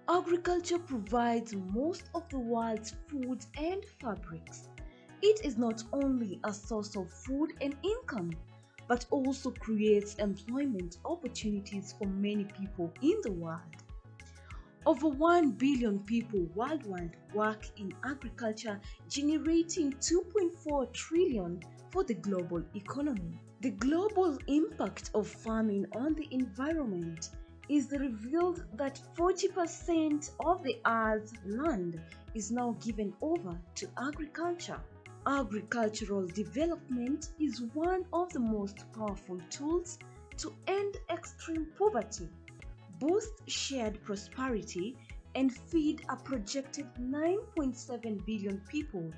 Agriculture provides most of the world's food and fabrics. It is not only a source of food and income, but also creates employment opportunities for many people in the world. Over 1 billion people worldwide work in agriculture, generating 2.4 trillion for the global economy. The global impact of farming on the environment is revealed that 40% of the Earth's land is now given over to agriculture. Agricultural development is one of the most powerful tools to end extreme poverty, boost shared prosperity, and feed a projected 9.7 billion people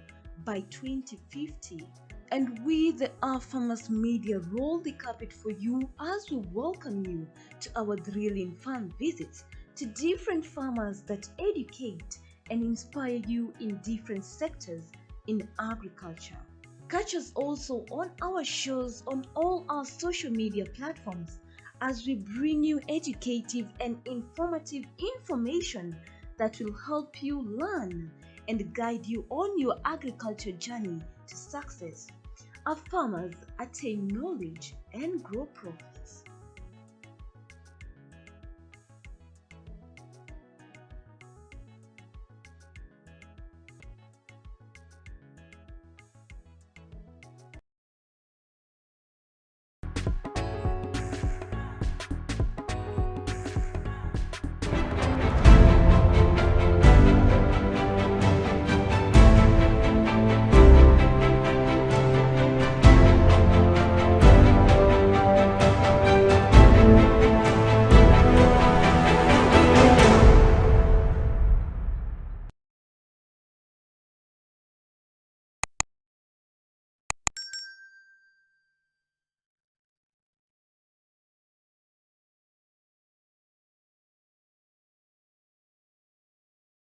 by 2050. And we, the Farmers Media, roll the carpet for you as we welcome you to our thrilling farm visits to different farmers that educate and inspire you in different sectors in agriculture. Catch us also on our shows on all our social media platforms as we bring you educative and informative information that will help you learn and guide you on your agriculture journey to success. Our farmers attain knowledge and grow profits.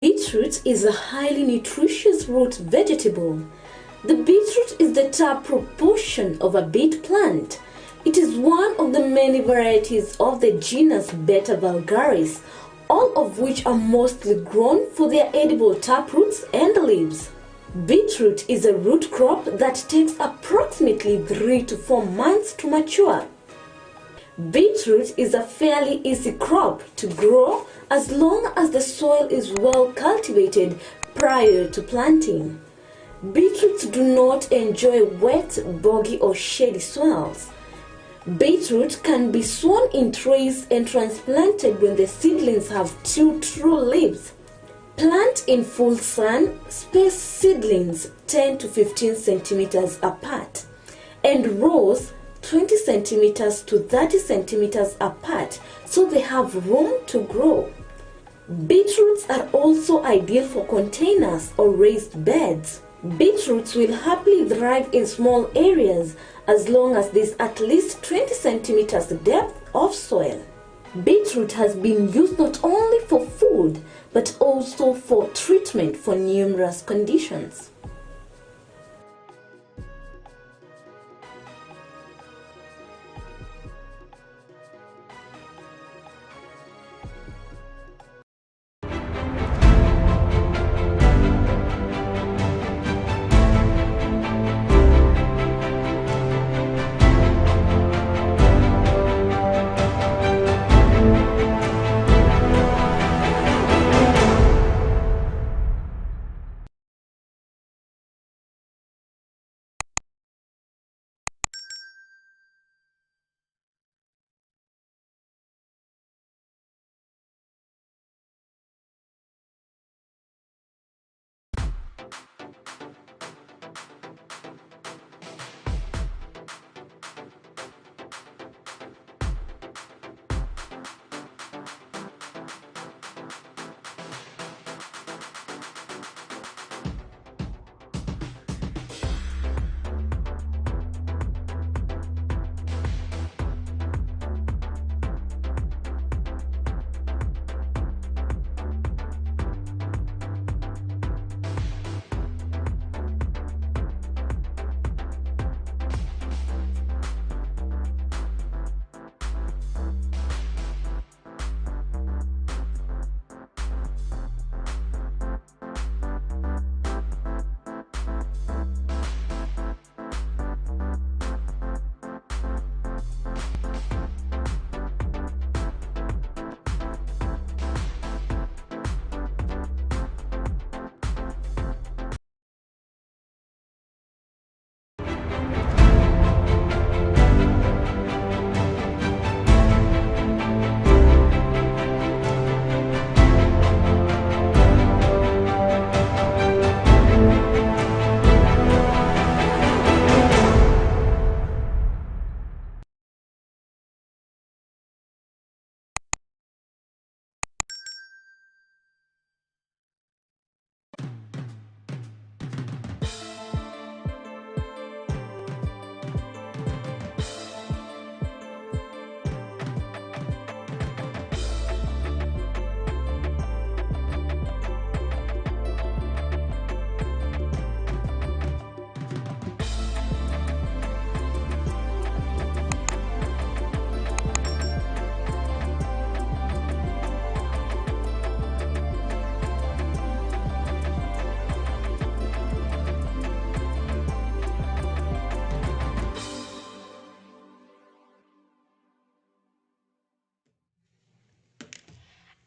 Beetroot is a highly nutritious root vegetable. The beetroot is the top proportion of a beet plant. It is one of the many varieties of the genus Beta vulgaris, all of which are mostly grown for their edible taproots and leaves. Beetroot is a root crop that takes approximately 3 to 4 months to mature. Beetroot is a fairly easy crop to grow as long as the soil is well cultivated prior to planting. Beetroots do not enjoy wet, boggy, or shady soils. Beetroot can be sown in trays and transplanted when the seedlings have two true leaves. Plant in full sun, space seedlings 10 to 15 centimeters apart, and rows 20 centimeters to 30 centimeters apart so they have room to grow. Beetroots are also ideal for containers or raised beds. Beetroots will happily thrive in small areas as long as there's at least 20 centimeters depth of soil. Beetroot has been used not only for food but also for treatment for numerous conditions.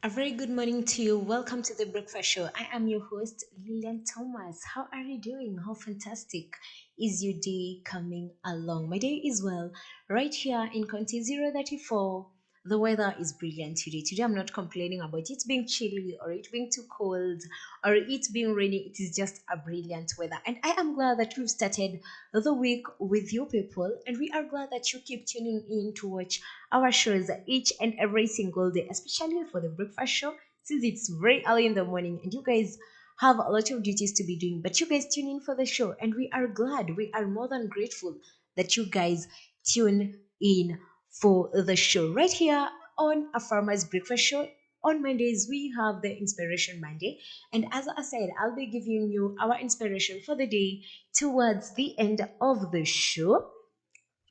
A very good morning to you. Welcome to the Breakfast Show. I am your host, Lillian Thomas. How are you doing? How fantastic is your day coming along? My day is well. Right here in County 034, the weather is brilliant today. Today, I'm not complaining about it being chilly or it being too cold or it being rainy. It is just a brilliant weather. And I am glad that we've started the week with you people. And we are glad that you keep tuning in to watch our shows each and every single day, especially for the breakfast show, since it's very early in the morning and you guys have a lot of duties to be doing. But you guys tune in for the show, and we are glad, we are more than grateful that you guys tune in for the show right here on a Farmer's Breakfast Show. On Mondays, we have the Inspiration Monday, and as I said, I'll be giving you our inspiration for the day towards the end of the show.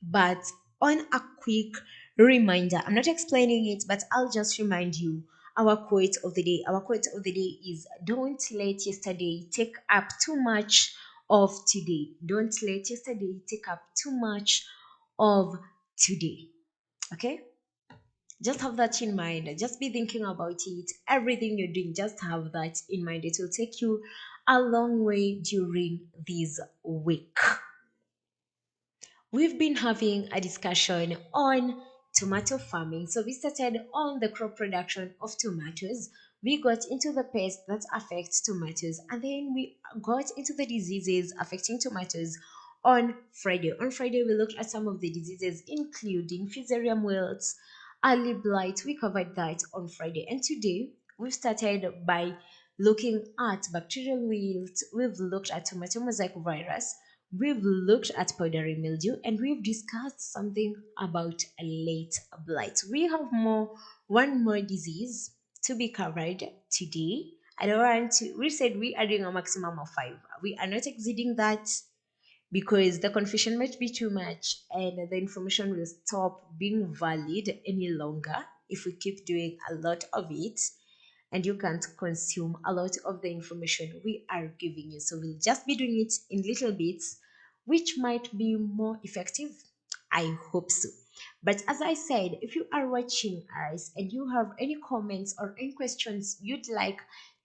But on a quick reminder, I'm not explaining it, but I'll just remind you our quote of the day. Our quote of the day is: don't let yesterday take up too much of today. Don't let yesterday take up too much of today. Okay? Just have that in mind. Just be thinking about it. Everything you're doing, just have that in mind. It will take you a long way during this week. We've been having a discussion on tomato farming. So we started on the crop production of tomatoes. We got into the pests that affect tomatoes, and then we got into the diseases affecting tomatoes on Friday. On Friday, we looked at some of the diseases, including Fusarium wilts, early blight. We covered that on Friday. And today, we've started by looking at bacterial wilt. We've looked at tomato mosaic virus. We've looked at powdery mildew, and we've discussed something about a late blight. We have one more disease to be covered today. I don't want to, we said we are doing a maximum of five. We are not exceeding that because the confusion might be too much and the information will stop being valid any longer if we keep doing a lot of it, and you can't consume a lot of the information we are giving you. So we'll just be doing it in little bits, which might be more effective. I hope so. But as I said, if you are watching us and you have any comments or any questions you'd like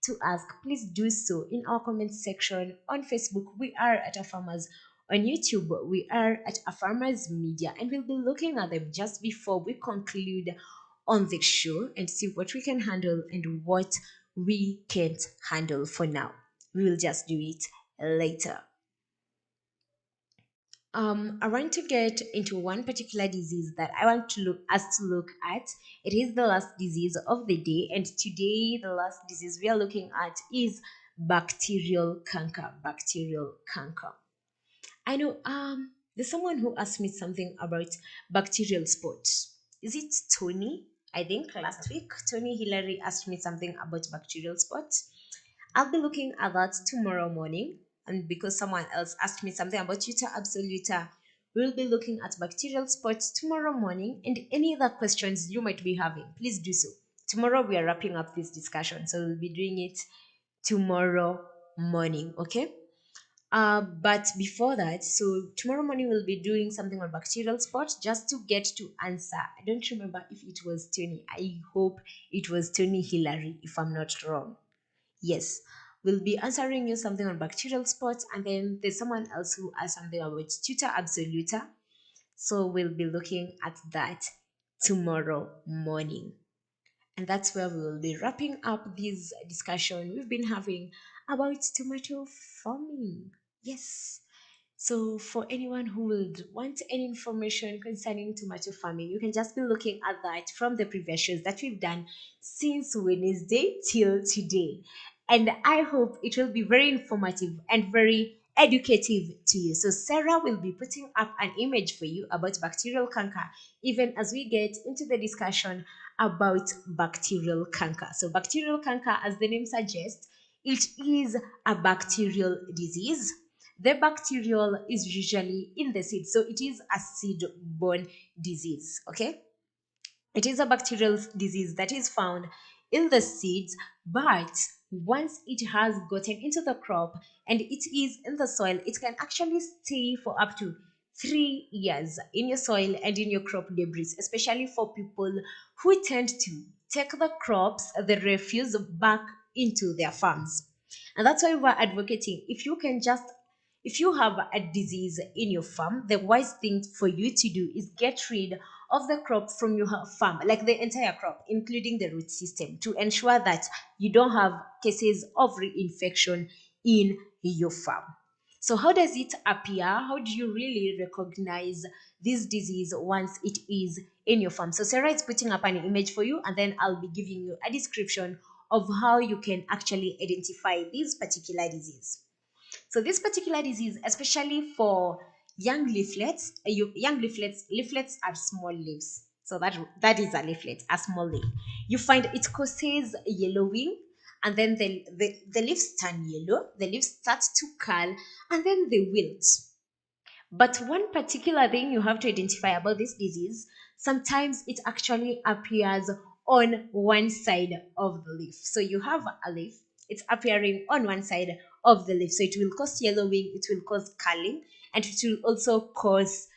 to ask, please do so in our comments section on Facebook. We are at a farmers. On YouTube, we are at a farmers media, and we'll be looking at them just before we conclude on the show and see what we can handle and what we can't handle for now. We will just do it later. I want to get into one particular disease that I want to look us to look at. It is the last disease of the day, and today the last disease we are looking at is bacterial canker. Bacterial canker. I know there's someone who asked me something about bacterial spot. Is it Tony? I think last week Tony Hillary asked me something about bacterial spot. I'll be looking at that tomorrow morning. And because someone else asked me something about Tuta absoluta, we'll be looking at bacterial spots tomorrow morning, and any other questions you might be having, please do so. Tomorrow we are wrapping up this discussion, so we'll be doing it tomorrow morning, okay? But before that, so tomorrow morning we'll be doing something on bacterial spot just to get to answer. I don't remember if it was Tony. I hope it was Tony Hillary, if I'm not wrong. Yes, we'll be answering you something on bacterial spots, and then there's someone else who asked something about tuta absoluta. So we'll be looking at that tomorrow morning. And that's where we will be wrapping up this discussion we've been having about tomato farming. Yes. So, for anyone who would want any information concerning tomato farming, you can just be looking at that from the previous shows that we've done since Wednesday till today. And I hope it will be very informative and very educative to you. So, Sarah will be putting up an image for you about bacterial canker, even as we get into the discussion about bacterial canker. So, bacterial canker, as the name suggests, it is a bacterial disease. The bacterial is usually in the seed, so it is a seed-borne disease. Okay, it is a bacterial disease that is found in the seeds, but once it has gotten into the crop and it is in the soil, it can actually stay for up to 3 years in your soil and in your crop debris, especially for people who tend to take the crops, the refuse, back into their farms. And that's why we're advocating, if you have a disease in your farm, the wise thing for you to do is get rid of the crop from your farm, like the entire crop, including the root system, to ensure that you don't have cases of reinfection in your farm. So, how does it appear? How do you really recognize this disease once it is in your farm? So, Sarah is putting up an image for you, and then I'll be giving you a description of how you can actually identify this particular disease. So this particular disease, especially for young leaflets, leaflets are small leaves. So that is a leaflet, a small leaf. You find it causes yellowing, and then the leaves turn yellow, the leaves start to curl, and then they wilt. But one particular thing you have to identify about this disease, sometimes it actually appears on one side of the leaf. So you have a leaf, it's appearing on one side of the leaf. So it will cause yellowing, it will cause curling, and it will also cause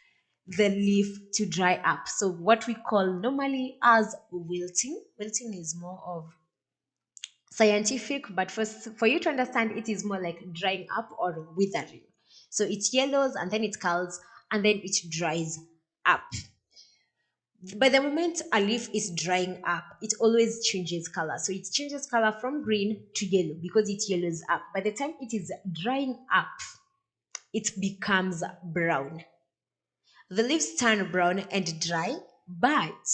the leaf to dry up. So what we call normally as wilting. Wilting is more of scientific, but for you to understand, it is more like drying up or withering. So it yellows and then it curls and then it dries up. By the moment a leaf is drying up, it always changes color. So it changes color from green to yellow because it yellows up. By the time it is drying up, it becomes brown. The leaves turn brown and dry, but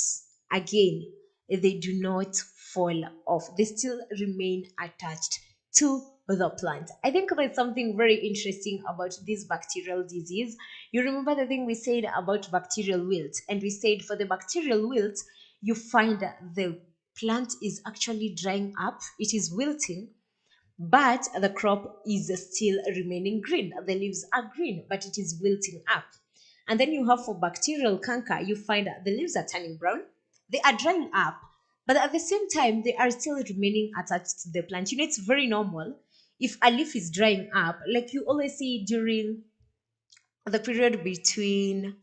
again, they do not fall off. They still remain attached to the plant. I think there's something very interesting about this bacterial disease. You remember the thing we said about bacterial wilt, and we said for the bacterial wilt, you find that the plant is actually drying up, it is wilting, but the crop is still remaining green. The leaves are green, but it is wilting up. And then you have for bacterial canker, you find that the leaves are turning brown, they are drying up, but at the same time, they are still remaining attached to the plant. You know, it's very normal. If a leaf is drying up, like you always see during the period between,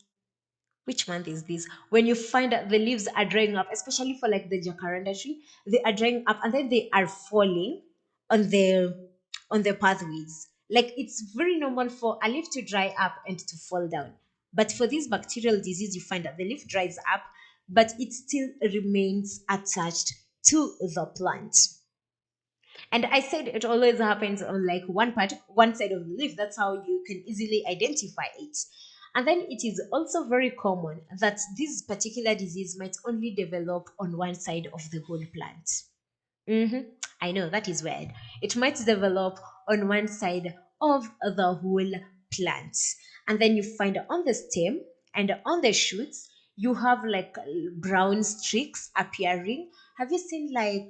which month is this, when you find that the leaves are drying up, especially for like the jacaranda tree, they are drying up and then they are falling on the pathways. Like it's very normal for a leaf to dry up and to fall down, but for this bacterial disease you find that the leaf dries up but it still remains attached to the plant. And I said it always happens on like one part, one side of the leaf. That's how you can easily identify it. And then it is also very common that this particular disease might only develop on one side of the whole plant. I know that is weird. It might develop on one side of the whole plant. And then you find on the stem and on the shoots, you have like brown streaks appearing. Have you seen like,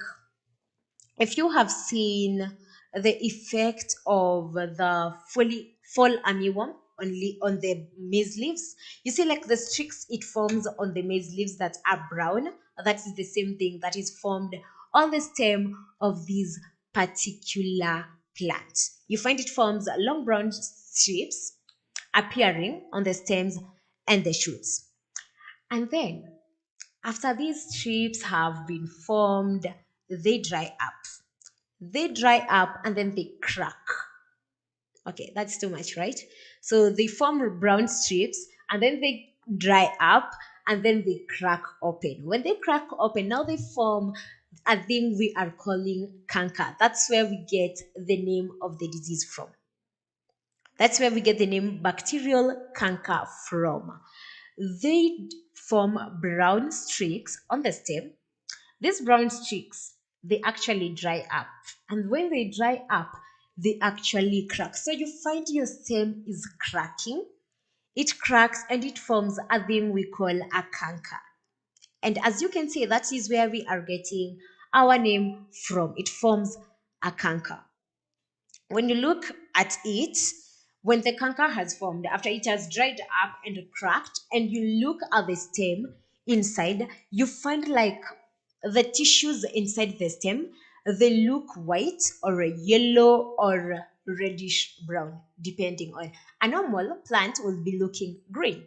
if you have seen the effect of the fall armyworm only on the maize leaves, you see like the streaks it forms on the maize leaves that are brown, that is the same thing that is formed on the stem of these particular plants. You find it forms long brown strips appearing on the stems and the shoots. And then after these strips have been formed, they dry up. They dry up and then they crack. Okay, that's too much, right? So they form brown strips and then they dry up and then they crack open. When they crack open, now they form a thing we are calling canker. That's where we get the name of the disease from. That's where we get the name bacterial canker from. They form brown streaks on the stem. These brown streaks, they actually dry up. And when they dry up, they actually crack. So you find your stem is cracking. It cracks and it forms a thing we call a canker. And as you can see, that is where we are getting our name from. It forms a canker. When you look at it, when the canker has formed, after it has dried up and cracked, and you look at the stem inside, you find like the tissues inside the stem, they look white or yellow or reddish brown, depending on. A normal plant will be looking green,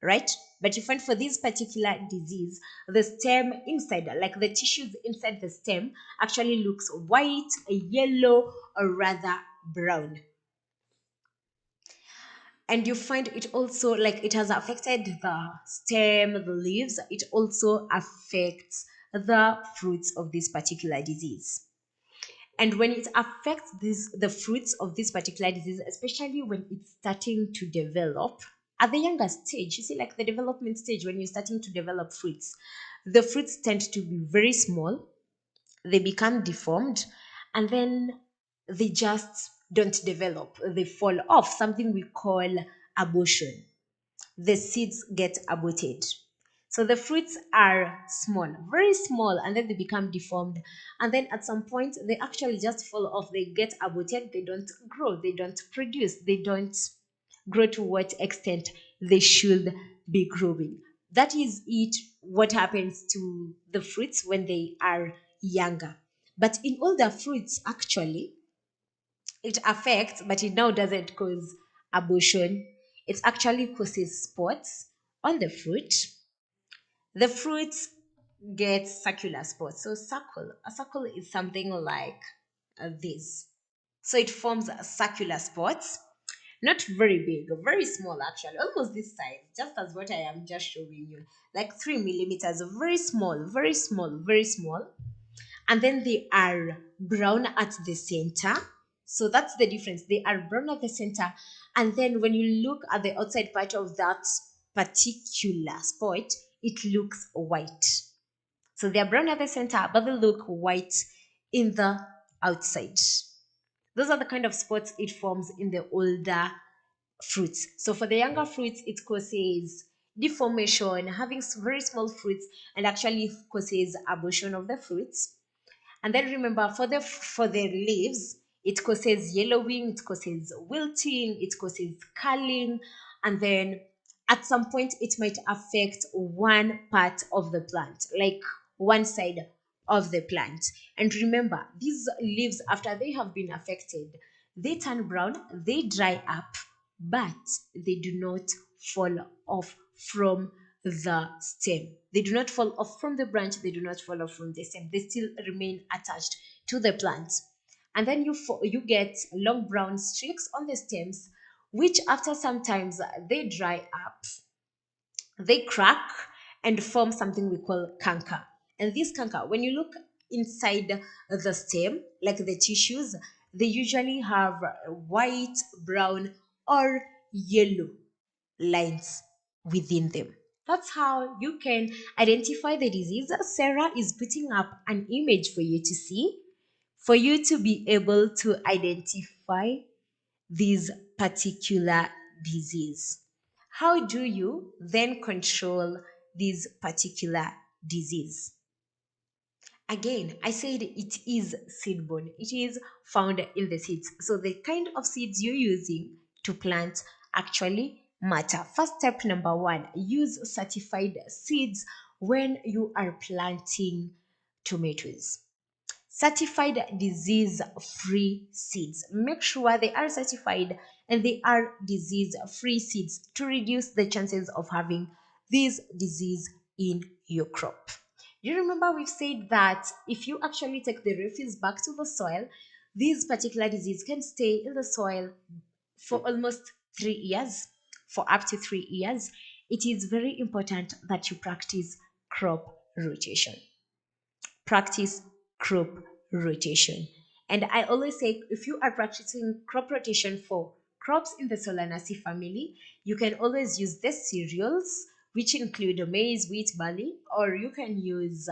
right? But you find for this particular disease, the stem inside, like the tissues inside the stem, actually looks white, yellow, or rather brown. And you find it also like it has affected the stem, the leaves, it also affects the fruits of this particular disease. And when it affects the fruits of this particular disease, especially when it's starting to develop at the younger stage, you see, like the development stage, when you're starting to develop fruits, the fruits tend to be very small, they become deformed, and then they just don't develop. They fall off, something we call abortion. The seeds get aborted. So the fruits are small, very small, and then they become deformed. And then at some point, they actually just fall off. They get aborted. They don't grow. They don't produce. They don't grow to what extent they should be growing. That is it, what happens to the fruits when they are younger. But in older fruits, actually, it affects, but it now doesn't cause abortion. It actually causes spots on the fruit. The fruits get circular spots. So a circle is something like this. So it forms circular spots, not very big, very small actually, almost this size, just as what I am just showing you, like 3 millimeters, very small, very small, very small. And then they are brown at the center. So that's the difference. They are brown at the center. And then when you look at the outside part of that particular spot, it looks white. So they're brown at the center, but they look white in the outside. Those are the kind of spots it forms in the older fruits. So for the younger fruits, it causes deformation, having very small fruits, and actually causes abortion of the fruits. And then remember, for the leaves, it causes yellowing, it causes wilting, it causes curling, and then at some point it might affect one part of the plant, like one side of the plant. And remember, these leaves, after they have been affected, they turn brown, they dry up, but they do not fall off from the stem. They do not fall off from the branch, they do not fall off from the stem. They still remain attached to the plant. And then you get long brown streaks on the stems, which after sometimes they dry up, they crack and form something we call canker. And this canker, when you look inside the stem, like the tissues, they usually have white, brown, or yellow lines within them. That's how you can identify the disease. Sarah is putting up an image for you to see, for you to be able to identify this particular disease. How do you then control this particular disease? Again, I said it is seed-borne. It is found in the seeds. So the kind of seeds you're using to plant actually matter. First step number one, use certified seeds when you are planting tomatoes. Certified disease free seeds. Make sure they are certified and they are disease free seeds to reduce the chances of having this disease in your crop. You remember we've said that if you actually take the refuse back to the soil, this particular disease can stay in the soil for almost 3 years, for up to 3 years. It is very important that you practice crop rotation. Practice crop rotation. And I always say, if you are practicing crop rotation for crops in the Solanaceae family, you can always use the cereals, which include maize, wheat, barley, or you can use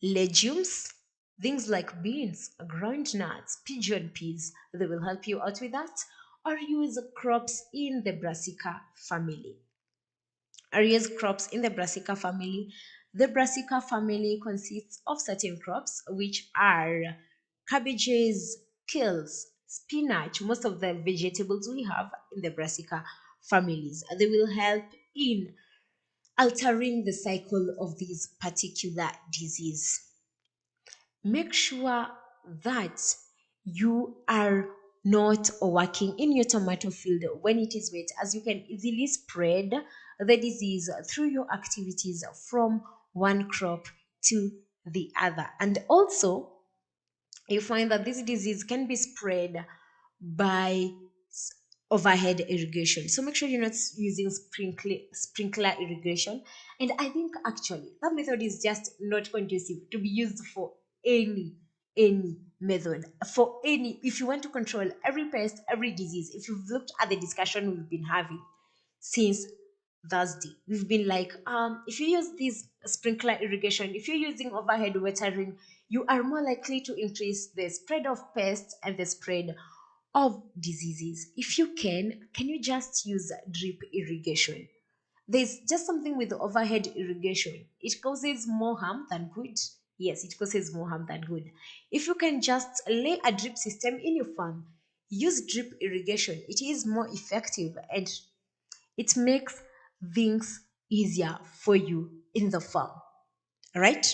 legumes, things like beans, groundnuts, pigeon peas. They will help you out with that. Or use crops in the Brassica family. Areas crops in the Brassica family. The Brassica family consists of certain crops which are cabbages, kales, spinach, most of the vegetables we have in the Brassica families. They will help in altering the cycle of this particular disease. Make sure that you are not working in your tomato field when it is wet, as you can easily spread the disease through your activities from one crop to the other. And also, you find that this disease can be spread by overhead irrigation. So make sure you're not using sprinkler irrigation. And I think actually that method is just not conducive to be used for any method. For any, if you want to control every pest, every disease, if you've looked at the discussion we've been having since Thursday, we've been like, if you use this sprinkler irrigation, if you're using overhead watering, you are more likely to increase the spread of pests and the spread of diseases. If you can you just use drip irrigation? There's just something with the overhead irrigation. It causes more harm than good. Yes, it causes more harm than good. If you can just lay a drip system in your farm, use drip irrigation. It is more effective and it makes things easier for you in the farm. All right?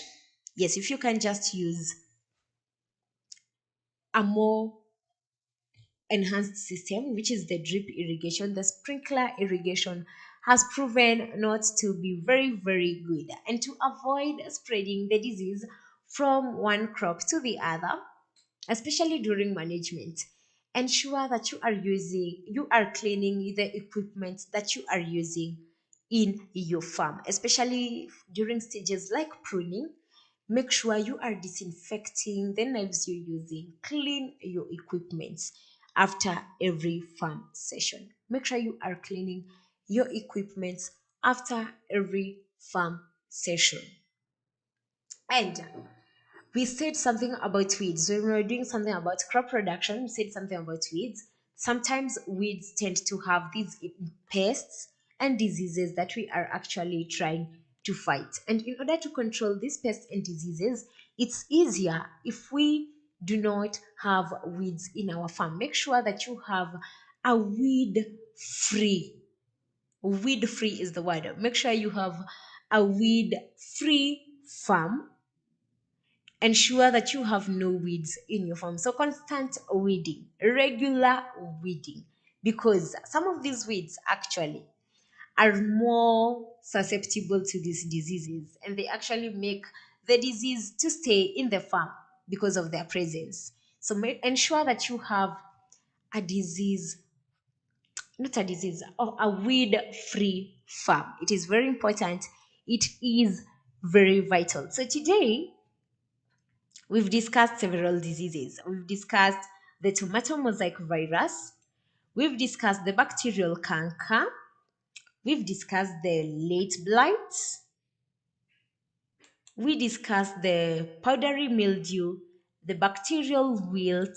Yes, if you can just use a more enhanced system, which is the drip irrigation, the sprinkler irrigation has proven not to be very, very good. And to avoid spreading the disease from one crop to the other, especially during management, ensure that you are cleaning the equipment that you are using in your farm, especially during stages like pruning. Make sure you are disinfecting the knives you're using. Clean your equipment after every farm session. Make sure you are cleaning your equipment after every farm session. And we said something about weeds. When we were doing something about crop production, we said something about weeds. Sometimes weeds tend to have these pests and diseases that we are actually trying to fight. And in order to control these pests and diseases, it's easier if we do not have weeds in our farm. Make sure that you have a weed free is the word. Make sure you have a weed free farm. Ensure that you have no weeds in your farm. So constant weeding, regular weeding, because some of these weeds actually are more susceptible to these diseases, and they actually make the disease to stay in the farm because of their presence. So ensure that you have a disease, not a disease, or a weed free farm. It is very important. It is very vital. So today we've discussed several diseases. We've discussed the tomato mosaic virus. We've discussed the bacterial canker. We've discussed the late blight. We discussed the powdery mildew, the bacterial wilt,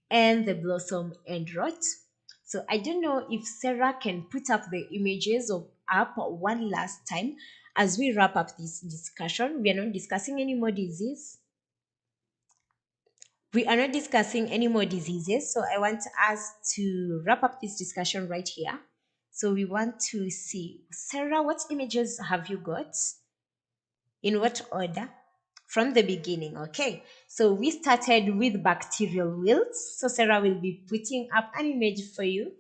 and the blossom end rot. So I don't know if Sarah can put up the images of up one last time as we wrap up this discussion. We are not discussing any more disease. We are not discussing any more diseases, so I want us to wrap up this discussion right here. So we want to see, Sarah, what images have you got? In what order? From the beginning, okay? So we started with bacterial wilts. So Sarah will be putting up an image for you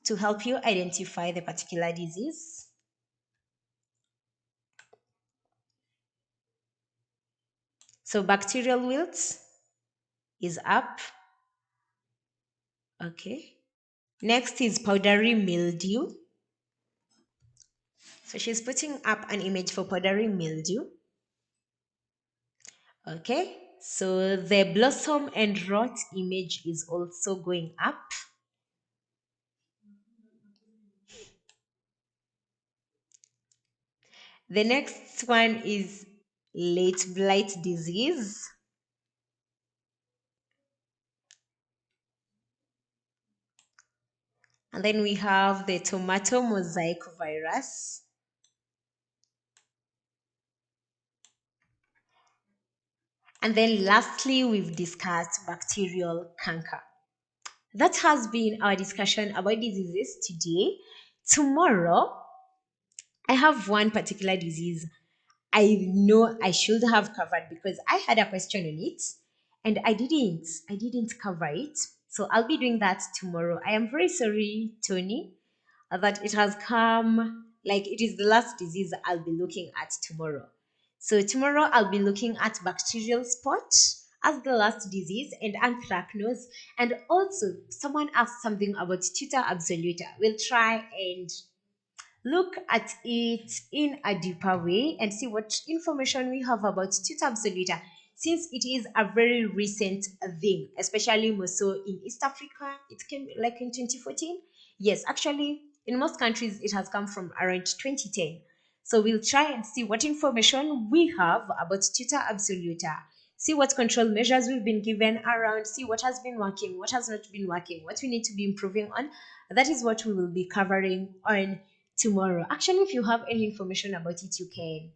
to help you identify the particular disease. So bacterial wilts is up, okay? Next is powdery mildew. So she's putting up an image for powdery mildew. Okay, so the blossom and rot image is also going up. The next one is late blight disease. And then we have the tomato mosaic virus. And then lastly, we've discussed bacterial canker. That has been our discussion about diseases today. Tomorrow, I have one particular disease I know I should have covered because I had a question on it and I didn't. I didn't cover it. So I'll be doing that tomorrow. I am very sorry, Tony, that it has come, like it is the last disease I'll be looking at tomorrow. So tomorrow I'll be looking at bacterial spot as the last disease and anthracnose. And also someone asked something about tuta absoluta. We'll try and look at it in a deeper way and see what information we have about tuta absoluta, since it is a very recent thing, especially more so in East Africa. It came like in 2014. Yes, actually, in most countries, it has come from around 2010. So we'll try and see what information we have about tuta absoluta, see what control measures we've been given around, see what has been working, what has not been working, what we need to be improving on. That is what we will be covering on tomorrow. Actually, if you have any information about it, you can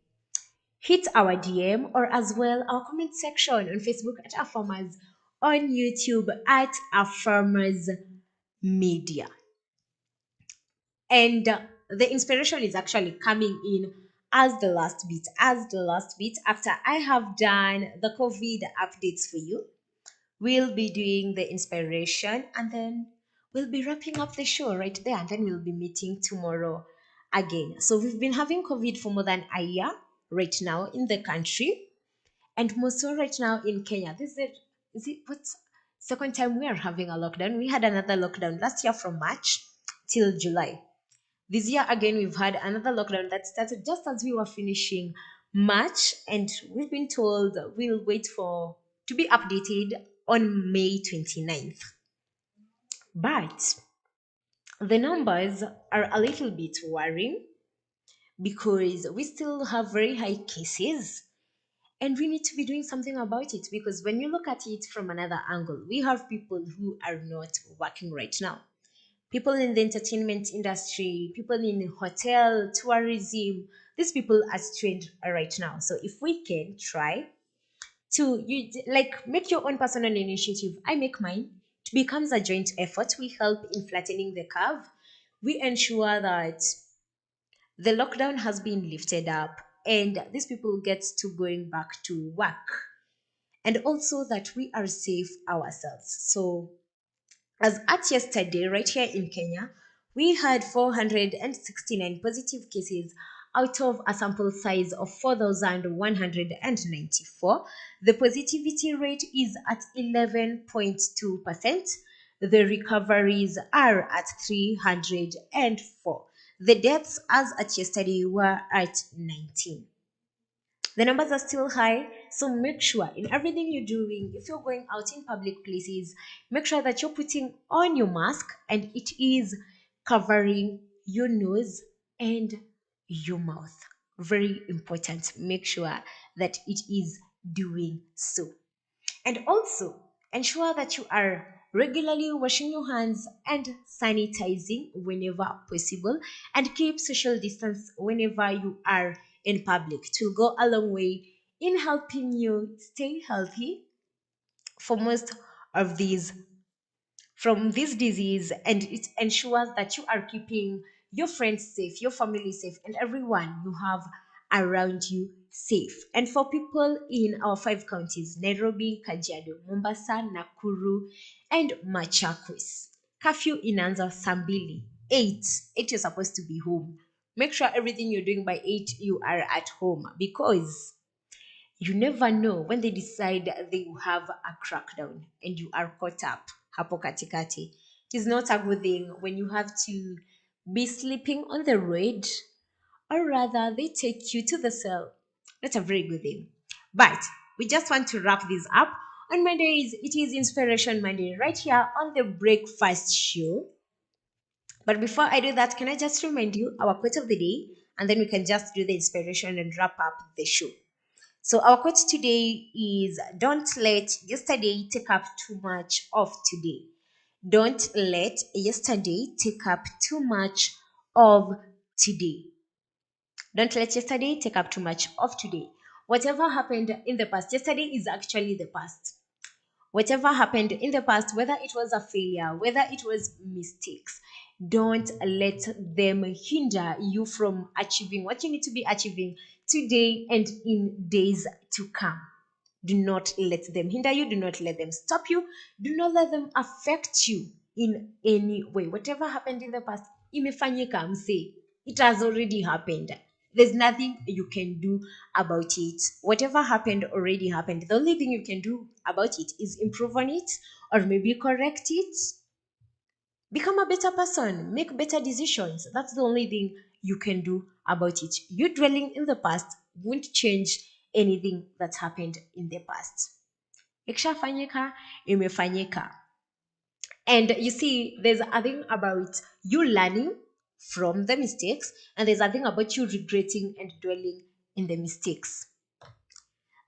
hit our DM or as well our comment section on Facebook at Our Farmers, on YouTube at Our Farmers Media. And the inspiration is actually coming in as the last bit, after I have done the COVID updates for you. We'll be doing the inspiration and then we'll be wrapping up the show right there, and then we'll be meeting tomorrow again. So we've been having COVID for more than a year right now in the country, and more so right now in Kenya. This is it what's second time we are having a lockdown. We had another lockdown last year from March till July. This year again we've had another lockdown that started just as we were finishing March, and we've been told we'll wait for to be updated on May 29th. But the numbers are a little bit worrying because we still have very high cases, and we need to be doing something about it, because when you look at it from another angle, we have people who are not working right now, people in the entertainment industry, people in hotel tourism. These people are strained right now. So if we can try to, you like, make your own personal initiative, I make mine, it becomes a joint effort. We help in flattening the curve. We ensure that the lockdown has been lifted up and these people get to going back to work, and also that we are safe ourselves. So as at yesterday, right here in Kenya, we had 469 positive cases out of a sample size of 4,194. The positivity rate is at 11.2%. The recoveries are at 304. The deaths as at yesterday were at 19. The numbers are still high, so make sure in everything you're doing, if you're going out in public places, make sure that you're putting on your mask and it is covering your nose and your mouth. Very important. Make sure that it is doing so. And also ensure that you are regularly washing your hands and sanitizing whenever possible, and keep social distance whenever you are in public. It will go a long way in helping you stay healthy for most of these from this disease, and it ensures that you are keeping your friends safe, your family safe, and everyone you have around you safe. And for people in our 5 counties, Nairobi, Kajiado, Mombasa, Nakuru, and Machakos, curfew inaanza saa mbili. 8 you're supposed to be home. Make sure everything you're doing by 8 you are at home, because you never know when they decide they will have a crackdown and you are caught up hapo katikati. It is not a good thing when you have to be sleeping on the road, or rather they take you to the cell. Not a very good thing. But we just want to wrap this up. On Mondays, it is Inspiration Monday right here on the Breakfast Show. But before I do that, can I just remind you our quote of the day, and then we can just do the inspiration and wrap up the show. So our quote today is, don't let yesterday take up too much of today. Don't let yesterday take up too much of today. Don't let yesterday take up too much of today. Whatever happened in the past, yesterday is actually the past. Whatever happened in the past, whether it was a failure, whether it was mistakes, don't let them hinder you from achieving what you need to be achieving today and in days to come. Do not let them hinder you. Do not let them stop you. Do not let them affect you in any way. Whatever happened in the past, imefanyika mse. It has already happened. There's nothing you can do about it. Whatever happened already happened. The only thing you can do about it is improve on it, or maybe correct it, become a better person, make better decisions. That's the only thing you can do about it. You dwelling in the past won't change anything that happened in the past. Ikishafanyika, imefanyika. And you see, there's a thing about you learning from the mistakes, and there's a thing about you regretting and dwelling in the mistakes.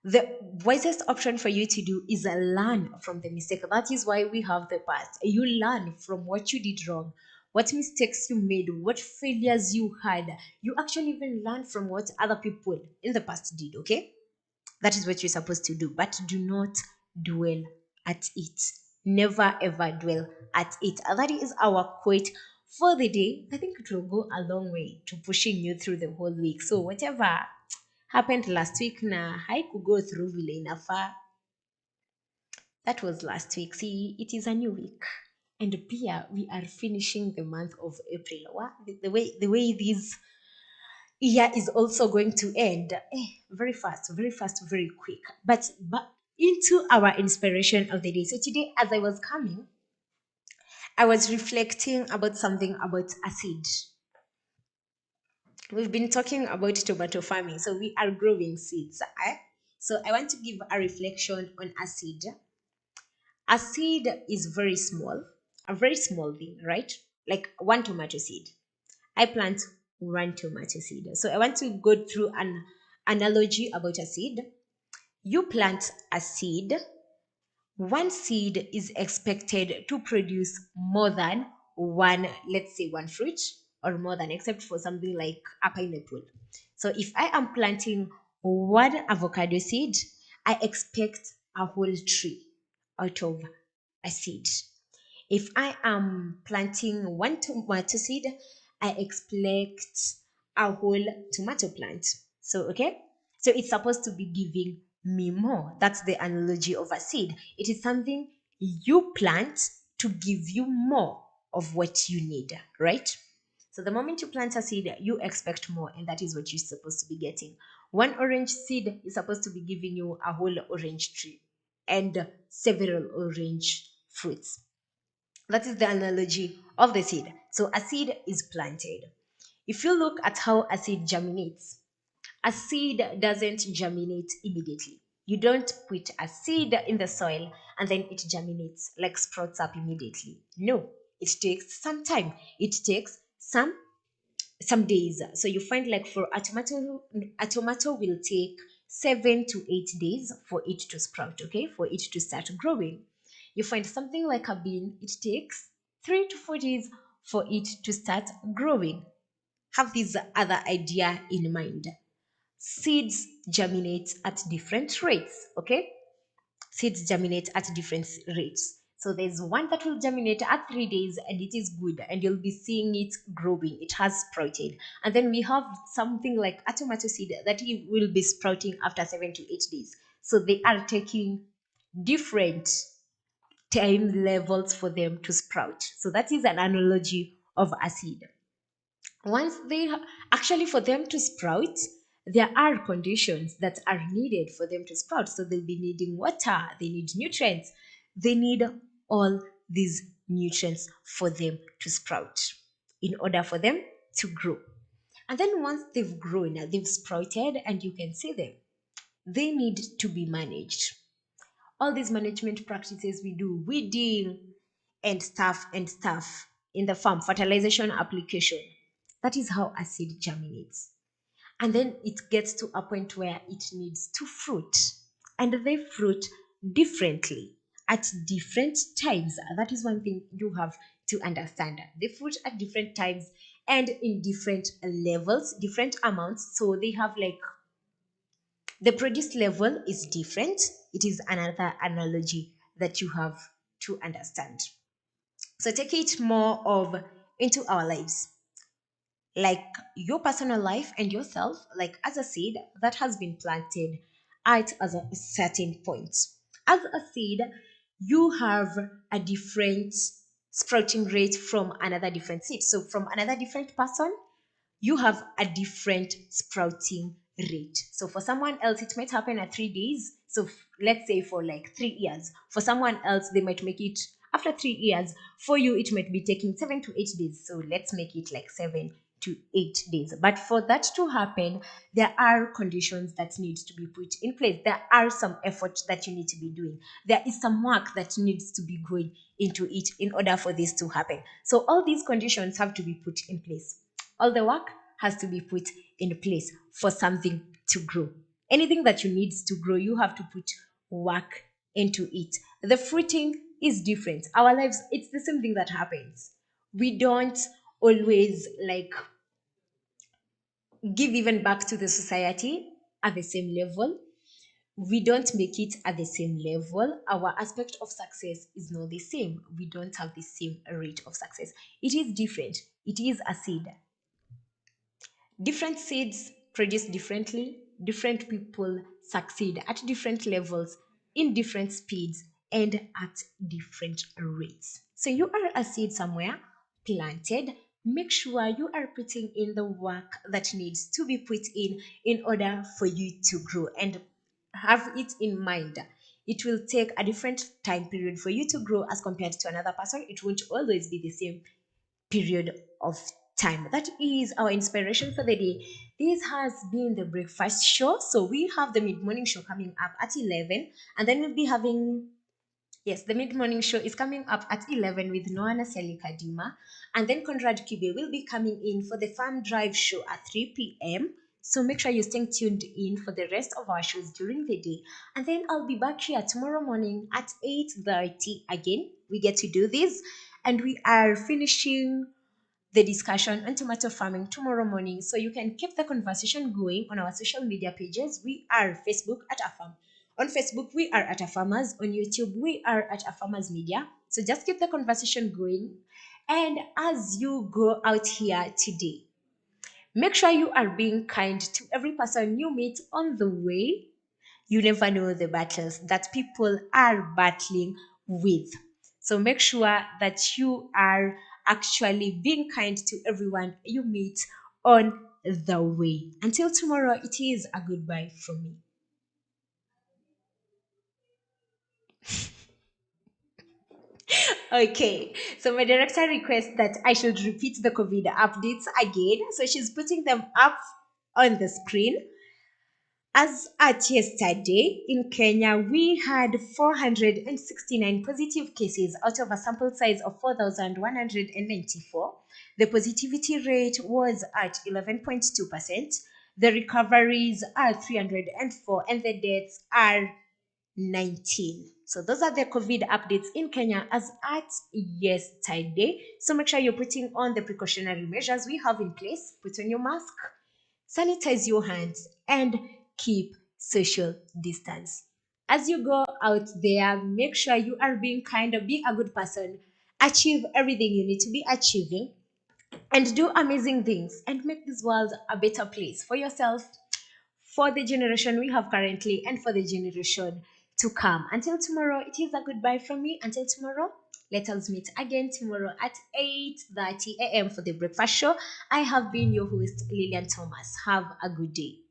The wisest option for you to do is learn from the mistake. That is why we have the past. You learn from what you did wrong, what mistakes you made, what failures you had. You actually even learn from what other people in the past did, okay? That is what you're supposed to do. But do not dwell at it. Never ever dwell at it. And that is our quote for the day. I think it will go a long way to pushing you through the whole week. So whatever happened last week na haikugo through vile inafaa. That was last week. See, it is a new week. And pia we are finishing the month of April. Wow, the way these year is also going to end very fast, very quick. But into our inspiration of the day. So today, as I was coming, I was reflecting about something about acid. We've been talking about tomato farming, so we are growing seeds. So I want to give a reflection on acid. Acid is very small, a very small thing, right? Like one tomato seed. I plant one tomato seed. So I want to go through an analogy about a seed. You plant a seed, one seed is expected to produce more than one, let's say one fruit, or more than, except for something like a pineapple. So if I am planting one avocado seed, I expect a whole tree out of a seed. If I am planting one tomato seed, I expect a whole tomato plant. So, okay? So it's supposed to be giving me more. That's the analogy of a seed. It is something you plant to give you more of what you need, right? So the moment you plant a seed, you expect more, and that is what you're supposed to be getting. One orange seed is supposed to be giving you a whole orange tree and several orange fruits. That is the analogy of the seed. So a seed is planted. If you look at how a seed germinates, a seed doesn't germinate immediately. You don't put a seed in the soil and then it germinates, like sprouts up immediately. No, it takes some time. It takes some days. So you find like for a tomato will take 7 to 8 days for it to sprout, okay, for it to start growing. You find something like a bean, it takes 3 to 4 days for it to start growing. Have this other idea in mind. Seeds germinate at different rates, okay? Seeds germinate at different rates. So there's one that will germinate at 3 days and it is good and you'll be seeing it growing. It has sprouted. And then we have something like a tomato seed that it will be sprouting after 7 to 8 days. So they are taking different time levels for them to sprout. So that is an analogy of a seed. Once they actually, for them to sprout, there are conditions that are needed for them to sprout. So they'll be needing water, they need nutrients, they need all these nutrients for them to sprout in order for them to grow. And then once they've grown, they've sprouted and you can see them, they need to be managed. All these management practices we do, weeding and stuff in the farm, fertilization application. That is how a seed germinates. And then it gets to a point where it needs to fruit. And they fruit differently at different times. That is one thing you have to understand. They fruit at different times and in different levels, different amounts. So they have like the produce level is different. It is another analogy that you have to understand. So take it more of into our lives, like your personal life and yourself, like as a seed that has been planted at as a certain point. As a seed, you have a different sprouting rate from another different seed. So from another different person, you have a different sprouting rate. So for someone else, it might happen at 3 days. So let's say for like 3 years. For someone else, they might make it after 3 years. For you, it might be taking 7 to 8 days. So let's make it like 7 to 8 days. But for that to happen, there are conditions that need to be put in place. There are some effort that you need to be doing. There is some work that needs to be going into it in order for this to happen. So all these conditions have to be put in place. All the work has to be put in place for something to grow. Anything that you need to grow, you have to put work into it. The fruiting is different. Our lives, it's the same thing that happens. We don't always like give even back to the society at the same level. We don't make it at the same level. Our aspect of success is not the same. We don't have the same rate of success. It is different. It is a seed. Different seeds produce differently, different people succeed at different levels, in different speeds, and at different rates. So you are a seed somewhere planted make sure you are putting in the work that needs to be put in order for you to grow. And have it in mind, it will take a different time period for you to grow as compared to another person. It won't always be the same period of time. That is our inspiration for the day. This has been the breakfast show. So we have the mid-morning show coming up at 11, and then we'll be having, yes, the mid-morning show is coming up at 11 with Noana Selikadima, and then Conrad Kibe will be coming in for the Farm Drive show at 3 p.m. So make sure you stay tuned in for the rest of our shows during the day. And then I'll be back here tomorrow morning at 8:30 again. We get to do this, and we are finishing the discussion on tomato farming tomorrow morning. So you can keep the conversation going on our social media pages. We are Facebook at Afam. On Facebook, we are at Afarmers. On YouTube, we are at Afarmers Media. So just keep the conversation going. And as you go out here today, make sure you are being kind to every person you meet on the way. You never know the battles that people are battling with. So make sure that you are actually being kind to everyone you meet on the way. Until tomorrow, it is a goodbye from me. Okay, so my director requests that I should repeat the COVID updates again. So she's putting them up on the screen. As at yesterday, in Kenya, we had 469 positive cases out of a sample size of 4,194. The positivity rate was at 11.2%. The recoveries are 304, and the deaths are 19. So those are the COVID updates in Kenya as at yesterday. So make sure you're putting on the precautionary measures we have in place. Put on your mask, sanitize your hands, and keep social distance. As you go out there, make sure you are being kind, be a good person, achieve everything you need to be achieving, and do amazing things and make this world a better place for yourself, for the generation we have currently, and for the generation to come. Until tomorrow, it is a goodbye from me. Until tomorrow, let us meet again tomorrow at 8:30 a.m. for the breakfast show. I have been your host, Lillian Thomas. Have a good day.